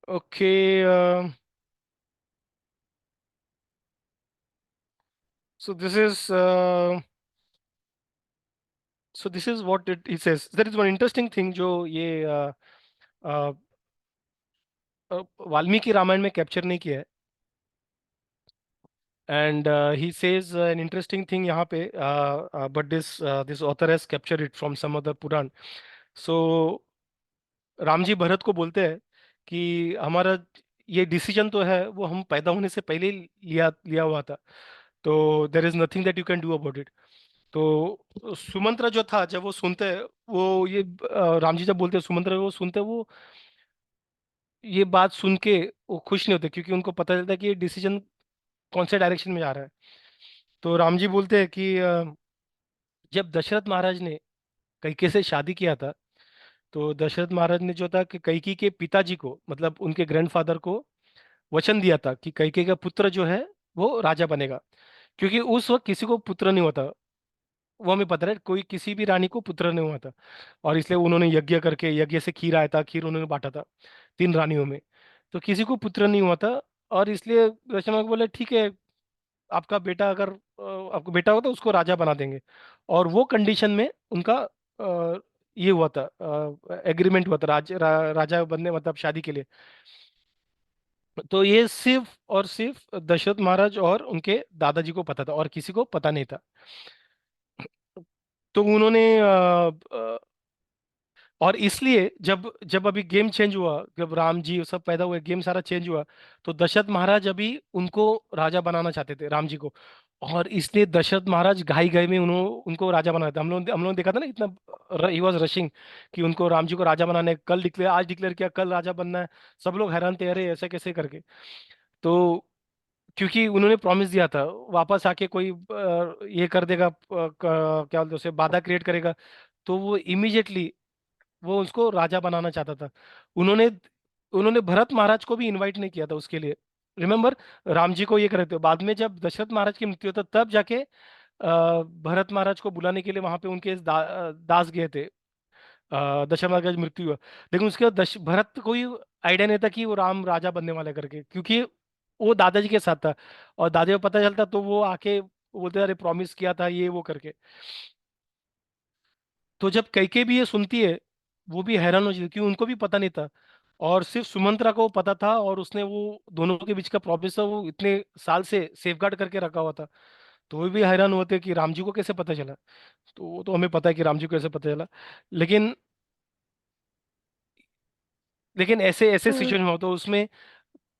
Okay, so this is so this is what it says, there is one interesting thing जो ये अ, वाल्मीकि रामायण में कैप्चर नहीं किया है। And he says an interesting thing यहाँ पे, but this author has capture it from some other Purana. So Ram ji Bharat को बोलते हैं कि हमारा ये डिसीजन तो है वो हम पैदा होने से पहले ही लिया लिया हुआ था, तो there is nothing that you can do about it. तो सुमंत्र जो था, जब वो सुनते हैं, वो ये राम जी जब बोलते हैं सुमंत्र, वो सुनते हैं, वो ये बात सुन के वो खुश नहीं होते, क्योंकि उनको पता चलता है कि ये डिसीजन कौन से डायरेक्शन में जा रहा है। तो राम जी बोलते हैं कि जब दशरथ महाराज ने कैकेयी से शादी किया था, तो दशरथ महाराज ने जो था कि कैकेयी के पिताजी को, मतलब उनके ग्रैंडफादर को वचन दिया था कि कैकेयी का पुत्र जो है वो राजा बनेगा, क्योंकि उस वक्त किसी को पुत्र नहीं होता। वो हमें पता है, कोई किसी भी रानी को पुत्र नहीं हुआ था, और इसलिए उन्होंने यज्ञ करके, यज्ञ से खीर आया था, खीर उन्होंने बांटा था 3 रानियों में। तो किसी को पुत्र नहीं हुआ था, और इसलिए दशरथ बोले ठीक है, आपका बेटा अगर आपको बेटा हो तो उसको राजा बना देंगे, और वो कंडीशन में उनका ये हुआ था, एग्रीमेंट हुआ था राजा बनने मतलब शादी के लिए। तो ये सिर्फ और सिर्फ दशरथ महाराज और उनके दादाजी को पता था, और किसी को पता नहीं था। तो उन्होंने और इसलिए जब जब अभी गेम चेंज हुआ, जब राम जी सब पैदा हुए, गेम सारा चेंज हुआ, तो दशरथ महाराज अभी उनको राजा बनाना चाहते थे, राम जी को। और इसलिए दशरथ महाराज घाई घाई में उनको राजा बनाया था। हम लोग ने देखा था ना, इतना ही वॉज रशिंग कि उनको राम जी को राजा बनाने, कल डिक्लेयर, आज डिक्लेयर किया, कल राजा बनना है। सब लोग हैरान थे, अरे ऐसे कैसे करके। तो क्योंकि उन्होंने प्रॉमिस दिया था, वापस आके कोई ये कर देगा, क्या बोलते हैं उसे, बाधा क्रिएट करेगा, तो वो इमीडिएटली वो उसको राजा बनाना चाहता था। उन्होंने उन्होंने भरत महाराज को भी इनवाइट नहीं किया था उसके लिए। रिमेम्बर, राम जी को ये कर रहे थे, बाद में जब दशरथ महाराज की मृत्यु होता तब जाके भरत महाराज को बुलाने के लिए वहां पे उनके दास गए थे। दशरथ महाराज की मृत्यु हुआ, लेकिन उसके बाद भरत को ही आइडिया नहीं था कि वो राम राजा बनने वाला है करके, क्योंकि वो दादाजी के साथ था। और दादी को पता चलता तो वो आके बोलते, अरे प्रॉमिस किया था ये वो करके। तो जब कैके भी ये सुनती है, वो भी हैरान हो जाती है, क्योंकि उनको भी पता नहीं था, और सिर्फ सुमंत्रा को पता था, और उसने वो दोनों के बीच का प्रॉमिस था वो इतने साल से सेफगार्ड करके रखा हुआ था। तो वो भी हैरान होते कि राम जी को कैसे पता चला। तो वो तो हमें पता है कि राम जी को कैसे पता चला। लेकिन लेकिन ऐसे ऐसे हम्म। सिचुएशन में हो तो उसमें,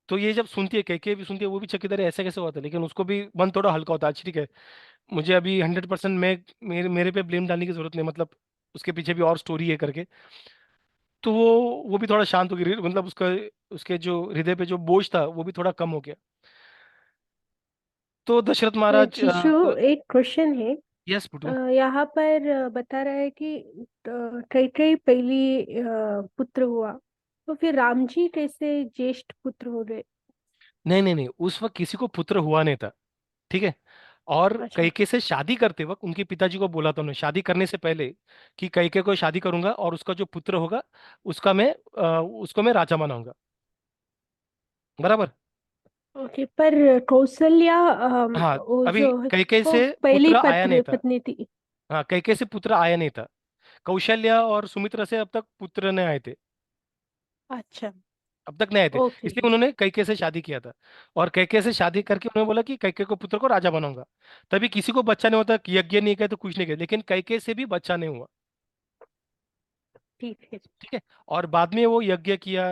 तो ये जब सुनती है, कैके भी सुनती है, वो भी चकित है, ऐसे कैसे हुआ था, लेकिन उसको भी मन थोड़ा हल्का होता है, अच्छा ठीक है, मुझे अभी 100% मैं मेरे पे ब्लेम डालने की जरूरत नहीं, मतलब उसके पीछे भी और स्टोरी है करके। तो वो भी थोड़ा शांत हो गई, मतलब उसका, उसके जो हृदय पे जो बोझ था वो भी थोड़ा कम हो गया। तो दशरथ महाराज, जीशु, एक क्वेश्चन है। यस पुटू। यहाँ पर बता रहा है कि कैकेयी पहली पुत्र हुआ, तो फिर राम जी कैसे ज्येष्ठ पुत्र हो गए? नहीं नहीं नहीं, उस वक्त किसी को पुत्र हुआ नहीं था, ठीक है। और अच्छा। कैके से शादी करते वक्त उनके पिताजी को बोला था उन्होंने, शादी करने से पहले, कि कैके को शादी करूंगा और उसका जो पुत्र होगा उसको मैं राजा बनाऊंगा, बराबर। ओके, पर कौशल्या हाँ, वो अभी जो है, कैके वो से पहली पुत्र आया नहीं था। पत्नी थी। हाँ, कैके से पुत्र आया नहीं था। कौशल्या और सुमित्रा से अब तक पुत्र नहीं आए थे, अच्छा। अब तक नहीं आए थे। ओके। इसलिए उन्होंने कैके से शादी किया था। और कैके से शादी करके उन्होंने बोला कि कैके को पुत्र को राजा बनाऊंगा। तभी किसी को बच्चा नहीं होता, यज्ञ नहीं किया तो कुछ नहीं किया, लेकिन कैके से भी बच्चा नहीं हुआ, ठीक है। ठीक है। और बाद में वो यज्ञ किया,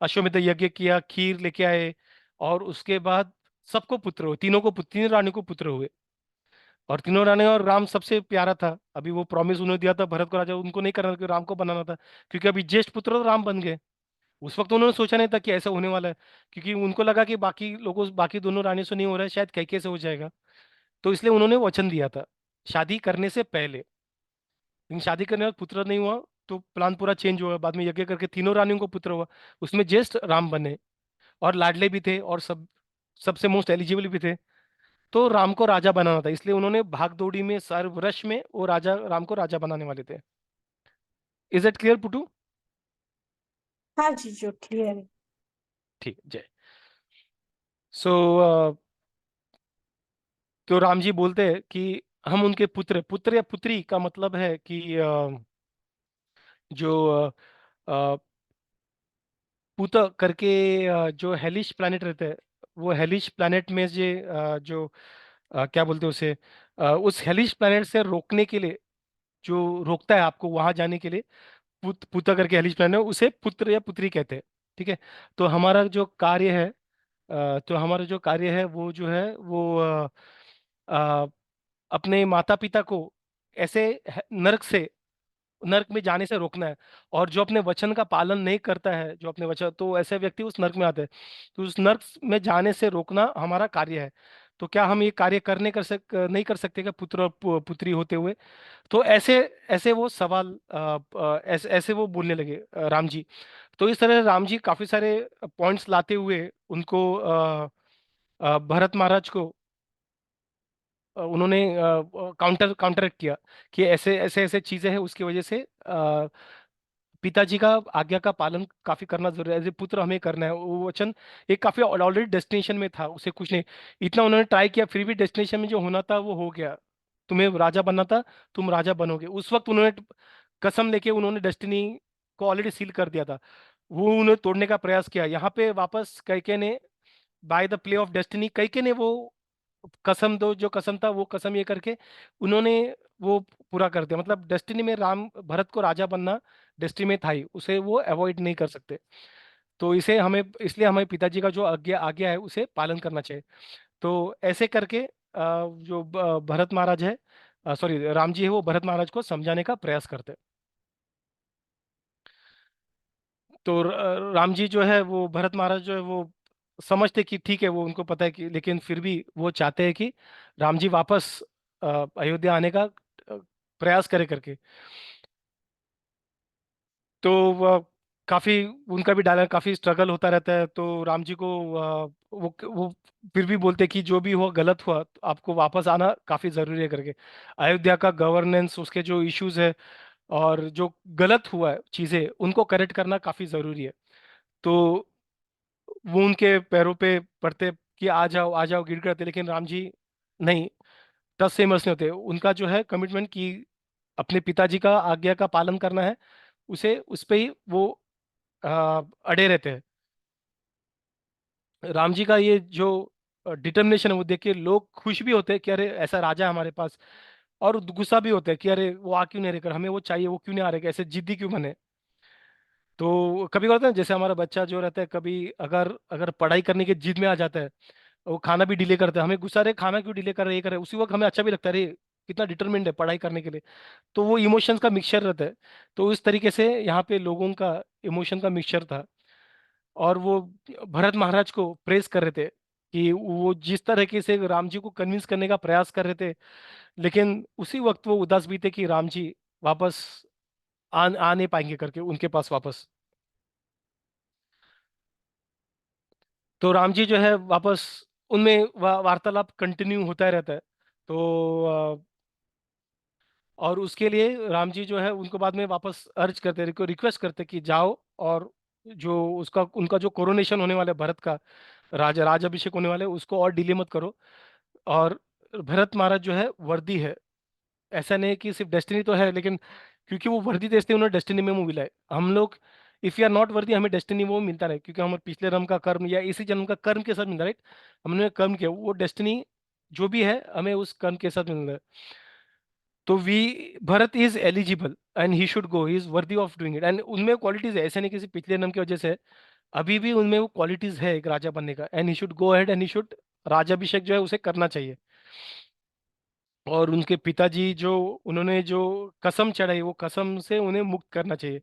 अश्वमेध यज्ञ किया, खीर लेके आए, और उसके बाद सबको पुत्र हुए, तीनों रानी को पुत्र हुए। और तीनों रानी, और राम सबसे प्यारा था। अभी वो प्रॉमिस उन्होंने दिया था भरत को राजा, उनको नहीं करना था, क्योंकि राम को बनाना था, क्योंकि अभी ज्येष्ठ पुत्र तो राम बन गए। उस वक्त उन्होंने सोचा नहीं था कि ऐसा होने वाला है, क्योंकि उनको लगा कि बाकी दोनों रानी से नहीं हो रहा है, शायद कैके से हो जाएगा। तो इसलिए उन्होंने वचन दिया था शादी करने से पहले। लेकिन शादी करने के बाद पुत्र नहीं हुआ, तो प्लान पूरा चेंज हुआ, बाद में यज्ञ करके तीनों रानियों को पुत्र हुआ। उसमें ज्येष्ठ राम बने, और लाडले भी थे, और सबसे मोस्ट एलिजिबल भी थे। तो राम को राजा बनाना था, इसलिए उन्होंने भाग दौड़ी में, सर्वरश में वो राम को राजा बनाने वाले थे। Is it clear Putu? हाँ जी, जो क्लियर है। ठीक, जय। सो तो राम जी बोलते हैं कि हम उनके पुत्र, पुत्र या पुत्री का मतलब है कि जो पुत करके, जो हेलिश प्लैनेट रहते हैं, वो हेलिश प्लैनेट में जो क्या बोलते हैं उसे, उस हेलिश प्लैनेट से रोकने के लिए, जो रोकता है आपको वहां जाने के लिए, पुत करके हेलिश प्लैनेट, उसे पुत्र या पुत्री कहते हैं, ठीक है। तो हमारा जो कार्य है, वो जो है वो अपने माता पिता को ऐसे नरक में जाने से रोकना है। और जो अपने वचन का पालन नहीं करता है, जो अपने वचन, तो ऐसे व्यक्ति उस नरक में आते हैं। तो उस नरक में जाने से रोकना हमारा कार्य है। तो क्या हम ये कार्य करने कर सक नहीं कर सकते क्या, पुत्र और पुत्री होते हुए? तो ऐसे ऐसे वो सवाल, ऐसे वो बोलने लगे, राम जी। तो इस तरह राम जी काफी सारे पॉइंट्स लाते हुए उनको, भरत महाराज को, उन्होंने काउंटर काउंटरैक्ट किया कि ऐसे ऐसे ऐसे चीजें हैं, उसकी वजह से पिताजी का आज्ञा का पालन काफी करना जरूरी है, एज ए पुत्र हमें करना है। वो वचन एक काफी ऑलरेडी डेस्टिनेशन में था, उसे कुछ नहीं, इतना उन्होंने ट्राई किया, फिर भी डेस्टिनेशन में जो होना था वो हो गया। तुम्हें राजा बनना था, तुम राजा बनोगे। उस वक्त उन्होंने कसम लेके उन्होंने डेस्टिनी को ऑलरेडी सील कर दिया था, वो उन्हें तोड़ने का प्रयास किया। यहाँ पे वापस कैके ने by the play of destiny, कैके ने वो कसम, दो जो कसम था वो कसम ये करके उन्होंने वो पूरा कर दिया। मतलब डेस्टिनी में राम भरत को राजा बनना डेस्टिनी में था ही, उसे वो अवॉइड नहीं कर सकते। तो इसे हमें, इसलिए हमें पिताजी का जो आज्ञा आज्ञा है उसे पालन करना चाहिए। तो ऐसे करके जो भरत महाराज है, सॉरी राम जी है, वो भरत महाराज को समझाने का प्रयास करते हैं। तो राम जी जो है वो भरत महाराज जो है वो समझते कि ठीक है, वो उनको पता है कि, लेकिन फिर भी वो चाहते हैं कि राम जी वापस अयोध्या आने का प्रयास करे करके। तो काफी उनका भी डायलॉग काफी स्ट्रगल होता रहता है। तो राम जी को वो फिर भी बोलते कि जो भी हुआ गलत हुआ, तो आपको वापस आना काफी जरूरी है करके। अयोध्या का गवर्नेंस, उसके जो इश्यूज है और जो गलत हुआ है चीजें, उनको करेक्ट करना काफी जरूरी है। तो वो उनके पैरों पे पड़ते कि आ जाओ गिड़ करते, लेकिन राम जी नहीं, टस से मस नहीं होते। उनका जो है कमिटमेंट कि अपने पिताजी का आज्ञा का पालन करना है, उसे उस पे ही वो अड़े रहते हैं। राम जी का ये जो डिटर्मिनेशन है वो देख के लोग खुश भी होते हैं कि अरे ऐसा राजा है हमारे पास, और गुस्सा भी होता है कि अरे वो आ क्यों नहीं रहे, हमें वो चाहिए, वो क्यों नहीं आ रहे, ऐसे जिद्दी क्यों बने। तो कभी होता है जैसे हमारा बच्चा जो रहता है, कभी अगर अगर पढ़ाई करने की जिद में आ जाता है, वो खाना भी डिले करता है, हमें गुस्सा, रहे खाना क्यों डिले कर रहे, ये कर रहे, उसी वक्त हमें अच्छा भी लगता है, अरे कितना डिटरमिन्ड है पढ़ाई करने के लिए। तो वो इमोशंस का मिक्सचर रहता है। तो इस तरीके से यहाँ पे लोगों का इमोशन का मिक्सचर था। और वो भरत महाराज को प्रेस कर रहे थे कि वो जिस तरीके से राम जी को कन्विंस करने का प्रयास कर रहे थे, लेकिन उसी वक्त वो उदास भी थे कि राम जी वापस आ नहीं पाएंगे करके उनके पास वापस। तो राम जी जो है वापस, उनमें वार्तालाप कंटिन्यू होता रहता है। तो और उसके लिए राम जी जो है उनको बाद में वापस अर्ज करते, रिक्वेस्ट करते कि जाओ, और जो उसका उनका जो कोरोनेशन होने वाला है भरत का, राज अभिषेक होने वाले, उसको और डिले मत करो। और भरत महाराज जो है वर्दी है, ऐसा नहीं है कि सिर्फ डेस्टिनी तो है, लेकिन क्योंकि वो वर्दी देते उन्होंने डेस्टिनी में वो मिला है। हम लोग if you are not worthy, हमें डेस्टिनी वो मिलता नहीं, क्योंकि हमारे पिछले जन्म का कर्म या इसी जन्म का कर्म के साथ मिलता है, राइट। हमने कर्म किया, वो डेस्टिनी जो भी है हमें उस कर्म के साथ मिल रहा है। तो we Bharat is eligible and he should go, he is worthy of doing it. And उनमें क्वालिटीज है, ऐसे नहीं किसी पिछले जन्म की वजह से है, अभी भी उनमें वो क्वालिटीज है एक राजा बनने का। And he should go ahead and he should, राजाभिषेक जो है उसे करना चाहिए। और उनके पिताजी जो, उन्होंने जो कसम चढ़ाई, वो कसम से उन्हें मुक्त करना चाहिए।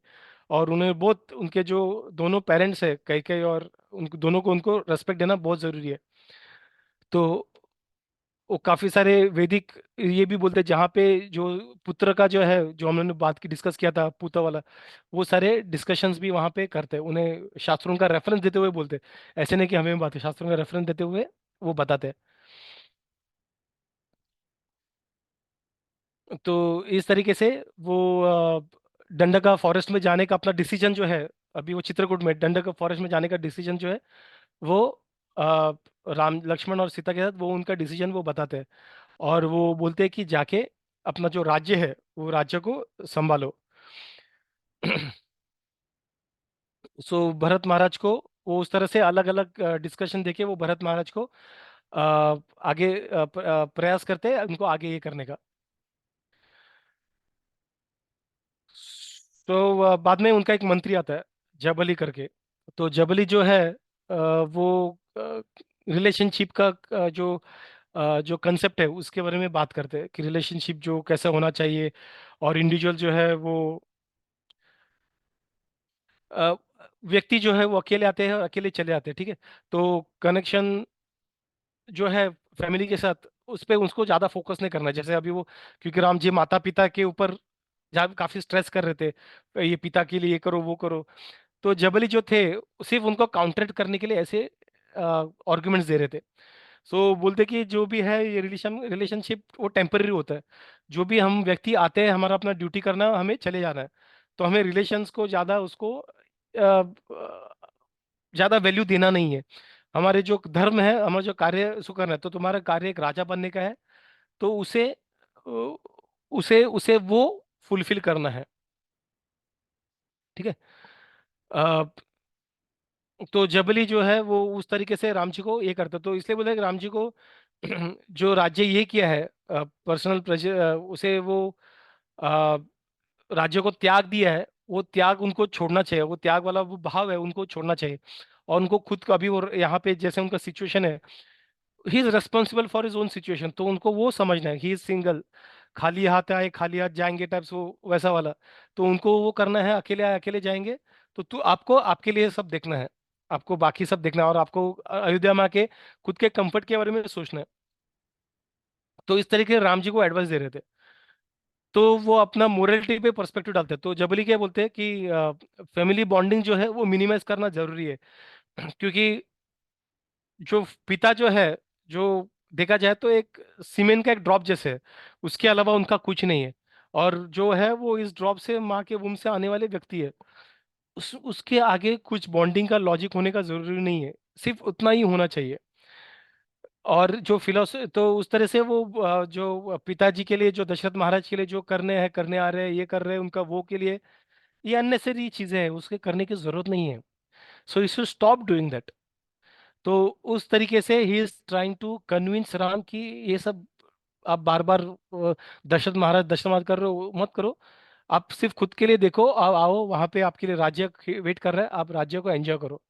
और उन्हें बहुत, उनके जो दोनों पेरेंट्स है कैकेयी, और उनको दोनों को उनको रेस्पेक्ट देना बहुत जरूरी है। तो वो काफी सारे वैदिक ये भी बोलते हैं, जहाँ पे जो पुत्र का जो है, जो हमने बात की डिस्कस किया था पूता वाला, वो सारे डिस्कशंस भी वहाँ पे करते हैं, उन्हें शास्त्रों का रेफरेंस देते हुए बोलते हैं। ऐसे नहीं कि हमें बात है, शास्त्रों का रेफरेंस देते हुए वो बताते हैं। तो इस तरीके से वो डंडका फॉरेस्ट में जाने का अपना डिसीजन जो है, अभी वो चित्रकूट में डंडका फॉरेस्ट में जाने का डिसीजन जो है, वो अ, राम लक्ष्मण और सीता के साथ वो उनका डिसीजन वो बताते हैं। और वो बोलते हैं कि जाके अपना जो राज्य है वो राज्य को संभालो। सो भरत महाराज को वो उस तरह से अलग अलग डिस्कशन देके वो भरत महाराज को आगे प्रयास करते हैं उनको आगे ये करने का। तो बाद में उनका एक मंत्री आता है, जबली करके। तो जबली जो है वो रिलेशनशिप का जो कंसेप्ट है उसके बारे में बात करते हैं कि रिलेशनशिप जो कैसा होना चाहिए। और इंडिविजुअल जो है वो अ, व्यक्ति जो है वो अकेले आते हैं और अकेले चले आते हैं, ठीक है। तो कनेक्शन जो है फैमिली के साथ, उस पे उसको ज्यादा फोकस नहीं करना है। जैसे अभी वो, क्योंकि राम जी माता पिता के ऊपर जहाँ काफी स्ट्रेस कर रहे थे, ये पिता के लिए ये करो वो करो। तो जबली जो थे सिर्फ उनको काउंटर करने के लिए ऐसे आर्गुमेंट्स दे रहे थे। सो बोलते कि जो भी है ये रिलेशनशिप वो टेम्पररी होता है। जो भी हम व्यक्ति आते हैं, हमारा अपना ड्यूटी करना, हमें चले जाना है। तो हमें रिलेशंस को ज़्यादा उसको ज़्यादा वैल्यू देना नहीं है। हमारे जो धर्म है, हमारा जो कार्य उसको करना है। तो तुम्हारा कार्य एक राजा बनने का है, तो उसे वो फुलफिल करना है। ठीक है। अ, तो जबली जो है वो उस तरीके से राम जी को ये करता, तो इसलिए बोले कि राम जी को जो राज्य ये किया है, पर्सनल प्रेजर, उसे वो अ, राज्य को त्याग दिया है, वो त्याग उनको छोड़ना चाहिए, वो त्याग वाला वो भाव है उनको छोड़ना चाहिए। और उनको खुद का अभी वो यहाँ पे जैसे उनका सिचुएशन है, he is responsible for his own situation, तो उनको वो समझना है, ही इज सिंगल, खाली हाथ आए खाली हाथ जाएंगे टाइप्स, वो वैसा वाला। तो उनको वो करना है, अकेले आए अकेले जाएंगे। तो तू आपको आपके लिए सब देखना है, आपको बाकी सब देखना है, और आपको अयोध्या में आके खुद के कंफर्ट के बारे में सोचना है। तो इस तरीके राम जी को एडवाइस दे रहे थे। तो वो अपना मोरलिटी पे पर्सपेक्टिव डालते हैं। तो जबली क्या बोलते हैं कि फैमिली बॉन्डिंग जो है वो मिनिमाइज करना जरूरी है। क्योंकि जो पिता जो है, जो देखा जाए तो एक सीमेंट का एक ड्रॉप जैसे है, उसके अलावा उनका कुछ नहीं है। और जो है वो इस ड्रॉप से, माँ के वूम से आने वाले व्यक्ति है, उसके आगे कुछ बॉन्डिंग का लॉजिक होने का जरूरी नहीं है, सिर्फ उतना ही होना चाहिए। और जो फिलोसफी, तो उस तरह से वो जो पिताजी के लिए, जो दशरथ महाराज के लिए जो करने हैं, करने आ रहे हैं, ये कर रहे हैं उनका वो के लिए, ये अननेसेसरी चीजें हैं, उसके करने की जरूरत नहीं है। So you should stop doing that. तो उस तरीके से he is trying to convince Ram कि ये सब आप बार बार दशरथ महाराज कर रहे हो, मत करो। आप सिर्फ खुद के लिए देखो, आओ आओ वहां पे आपके लिए राज्य वेट कर रहा है, आप राज्य को एंजॉय करो।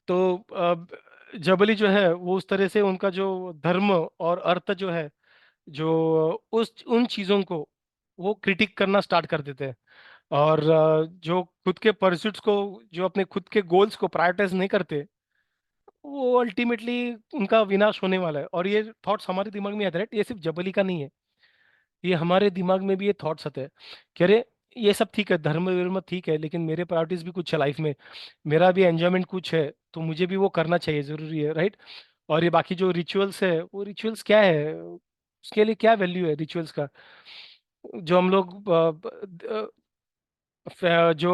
तो जबली जो है वो उस तरह से उनका जो धर्म और अर्थ जो है, जो उस उन चीजों को वो क्रिटिक करना स्टार्ट कर देते हैं। और जो खुद के परस्यूट्स को, जो अपने खुद के गोल्स को प्रायोरिटाइज नहीं करते, वो अल्टीमेटली उनका विनाश होने वाला है। और ये थॉट्स हमारे दिमाग में आते हैं, ये सिर्फ जबली का नहीं है, ये हमारे दिमाग में भी ये थॉट्स आते हैं कि अरे ये सब ठीक है, धर्म वर्म ठीक है, लेकिन मेरे प्रायोरिटीज भी कुछ है लाइफ में, मेरा भी एंजॉयमेंट कुछ है, तो मुझे भी वो करना चाहिए, जरूरी है, राइट। और ये बाकी जो रिचुअल्स है, वो रिचुअल्स क्या है, उसके लिए क्या वैल्यू है रिचुअल्स का। जो हम लोग जो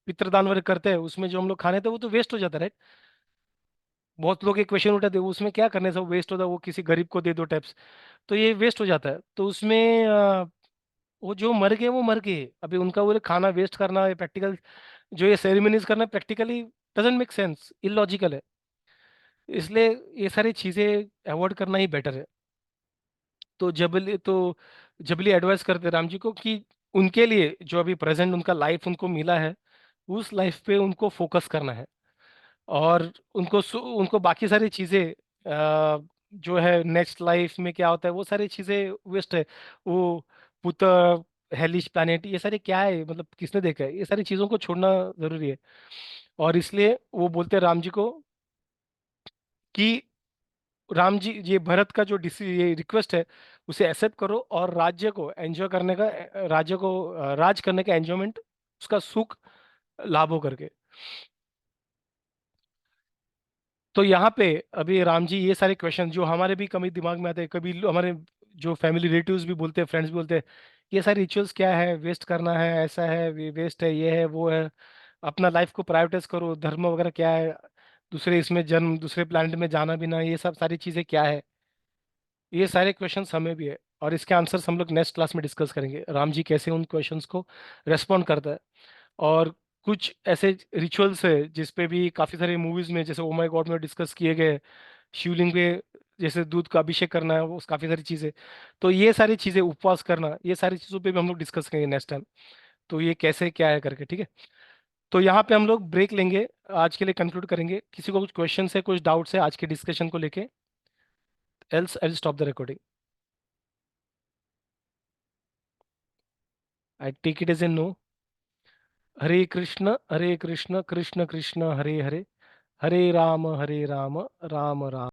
पितृदान वगैरह करते हैं, उसमें जो हम लोग खाने थे वो तो वेस्ट हो जाता है, right? बहुत लोग एक क्वेश्चन उठाते हैं, उसमें क्या करने से वो वेस्ट होता है, वो किसी गरीब को दे दो टाइप्स। तो ये वेस्ट हो जाता है, तो उसमें वो जो मर गए वो मर गए, अभी उनका वो खाना वेस्ट करना, ये प्रैक्टिकल जो ये सेरेमनीज करना practically doesn't make sense, illogical है। इसलिए ये सारी चीजें अवॉइड करना ही बेटर है। तो जबली एडवाइस करते राम जी को कि उनके लिए जो अभी प्रेजेंट उनका लाइफ उनको मिला है, उस लाइफ पे उनको फोकस करना है। और उनको बाकी सारी चीजें जो है नेक्स्ट लाइफ में क्या होता है, वो सारी चीजें वेस्ट है। वो पुत्र, हेलिश प्लैनेट, ये सारे क्या है, मतलब किसने देखा है, ये सारी चीजों को छोड़ना जरूरी है। और इसलिए वो बोलते हैं राम जी को कि राम जी, ये भरत का जो ये रिक्वेस्ट है, उसे एक्सेप्ट करो, और राज्य को एंजॉय करने का, राज्य को राज करने का एंजॉयमेंट, उसका सुख लाभो करके। तो यहाँ पे अभी राम जी ये सारे क्वेश्चन जो हमारे भी कभी दिमाग में आते हैं, कभी हमारे जो फैमिली रिलेटिव्स भी बोलते हैं, फ्रेंड्स भी बोलते हैं, ये सारे रिचुअल्स क्या है, वेस्ट करना है, ऐसा है, वेस्ट है, ये है, वो है, अपना लाइफ को प्रायोरिटाइज करो, धर्म वगैरह क्या है, दूसरे इसमें जन्म, दूसरे प्लैनेट में जाना भी ना, ये सब सारी चीजें क्या है, ये सारे क्वेश्चंस हमें भी है। और इसके आंसर्स हम लोग नेक्स्ट क्लास में डिस्कस करेंगे, राम जी कैसे उन क्वेश्चंस को रेस्पॉन्ड करता है। और कुछ ऐसे रिचुअल्स है जिसपे भी काफी सारे मूवीज में, जैसे ओ माय गॉड में डिस्कस किए गए, शिवलिंग पे जैसे दूध का अभिषेक करना है, वो काफी सारी चीजें। तो ये सारी चीजें, उपवास करना, ये सारी चीजों पे भी हम लोग डिस्कस करेंगे नेक्स्ट टाइम। तो ये कैसे क्या है करके, ठीक है। तो यहाँ पे हम लोग ब्रेक लेंगे, आज के लिए कंक्लूड करेंगे। किसी को कुछ क्वेश्चन है, कुछ डाउट्स है आज के डिस्कशन को लेके, else I will stop the recording. I take it as a no. Hare Krishna Krishna Krishna Hare Hare, Hare Ram Ram Ram.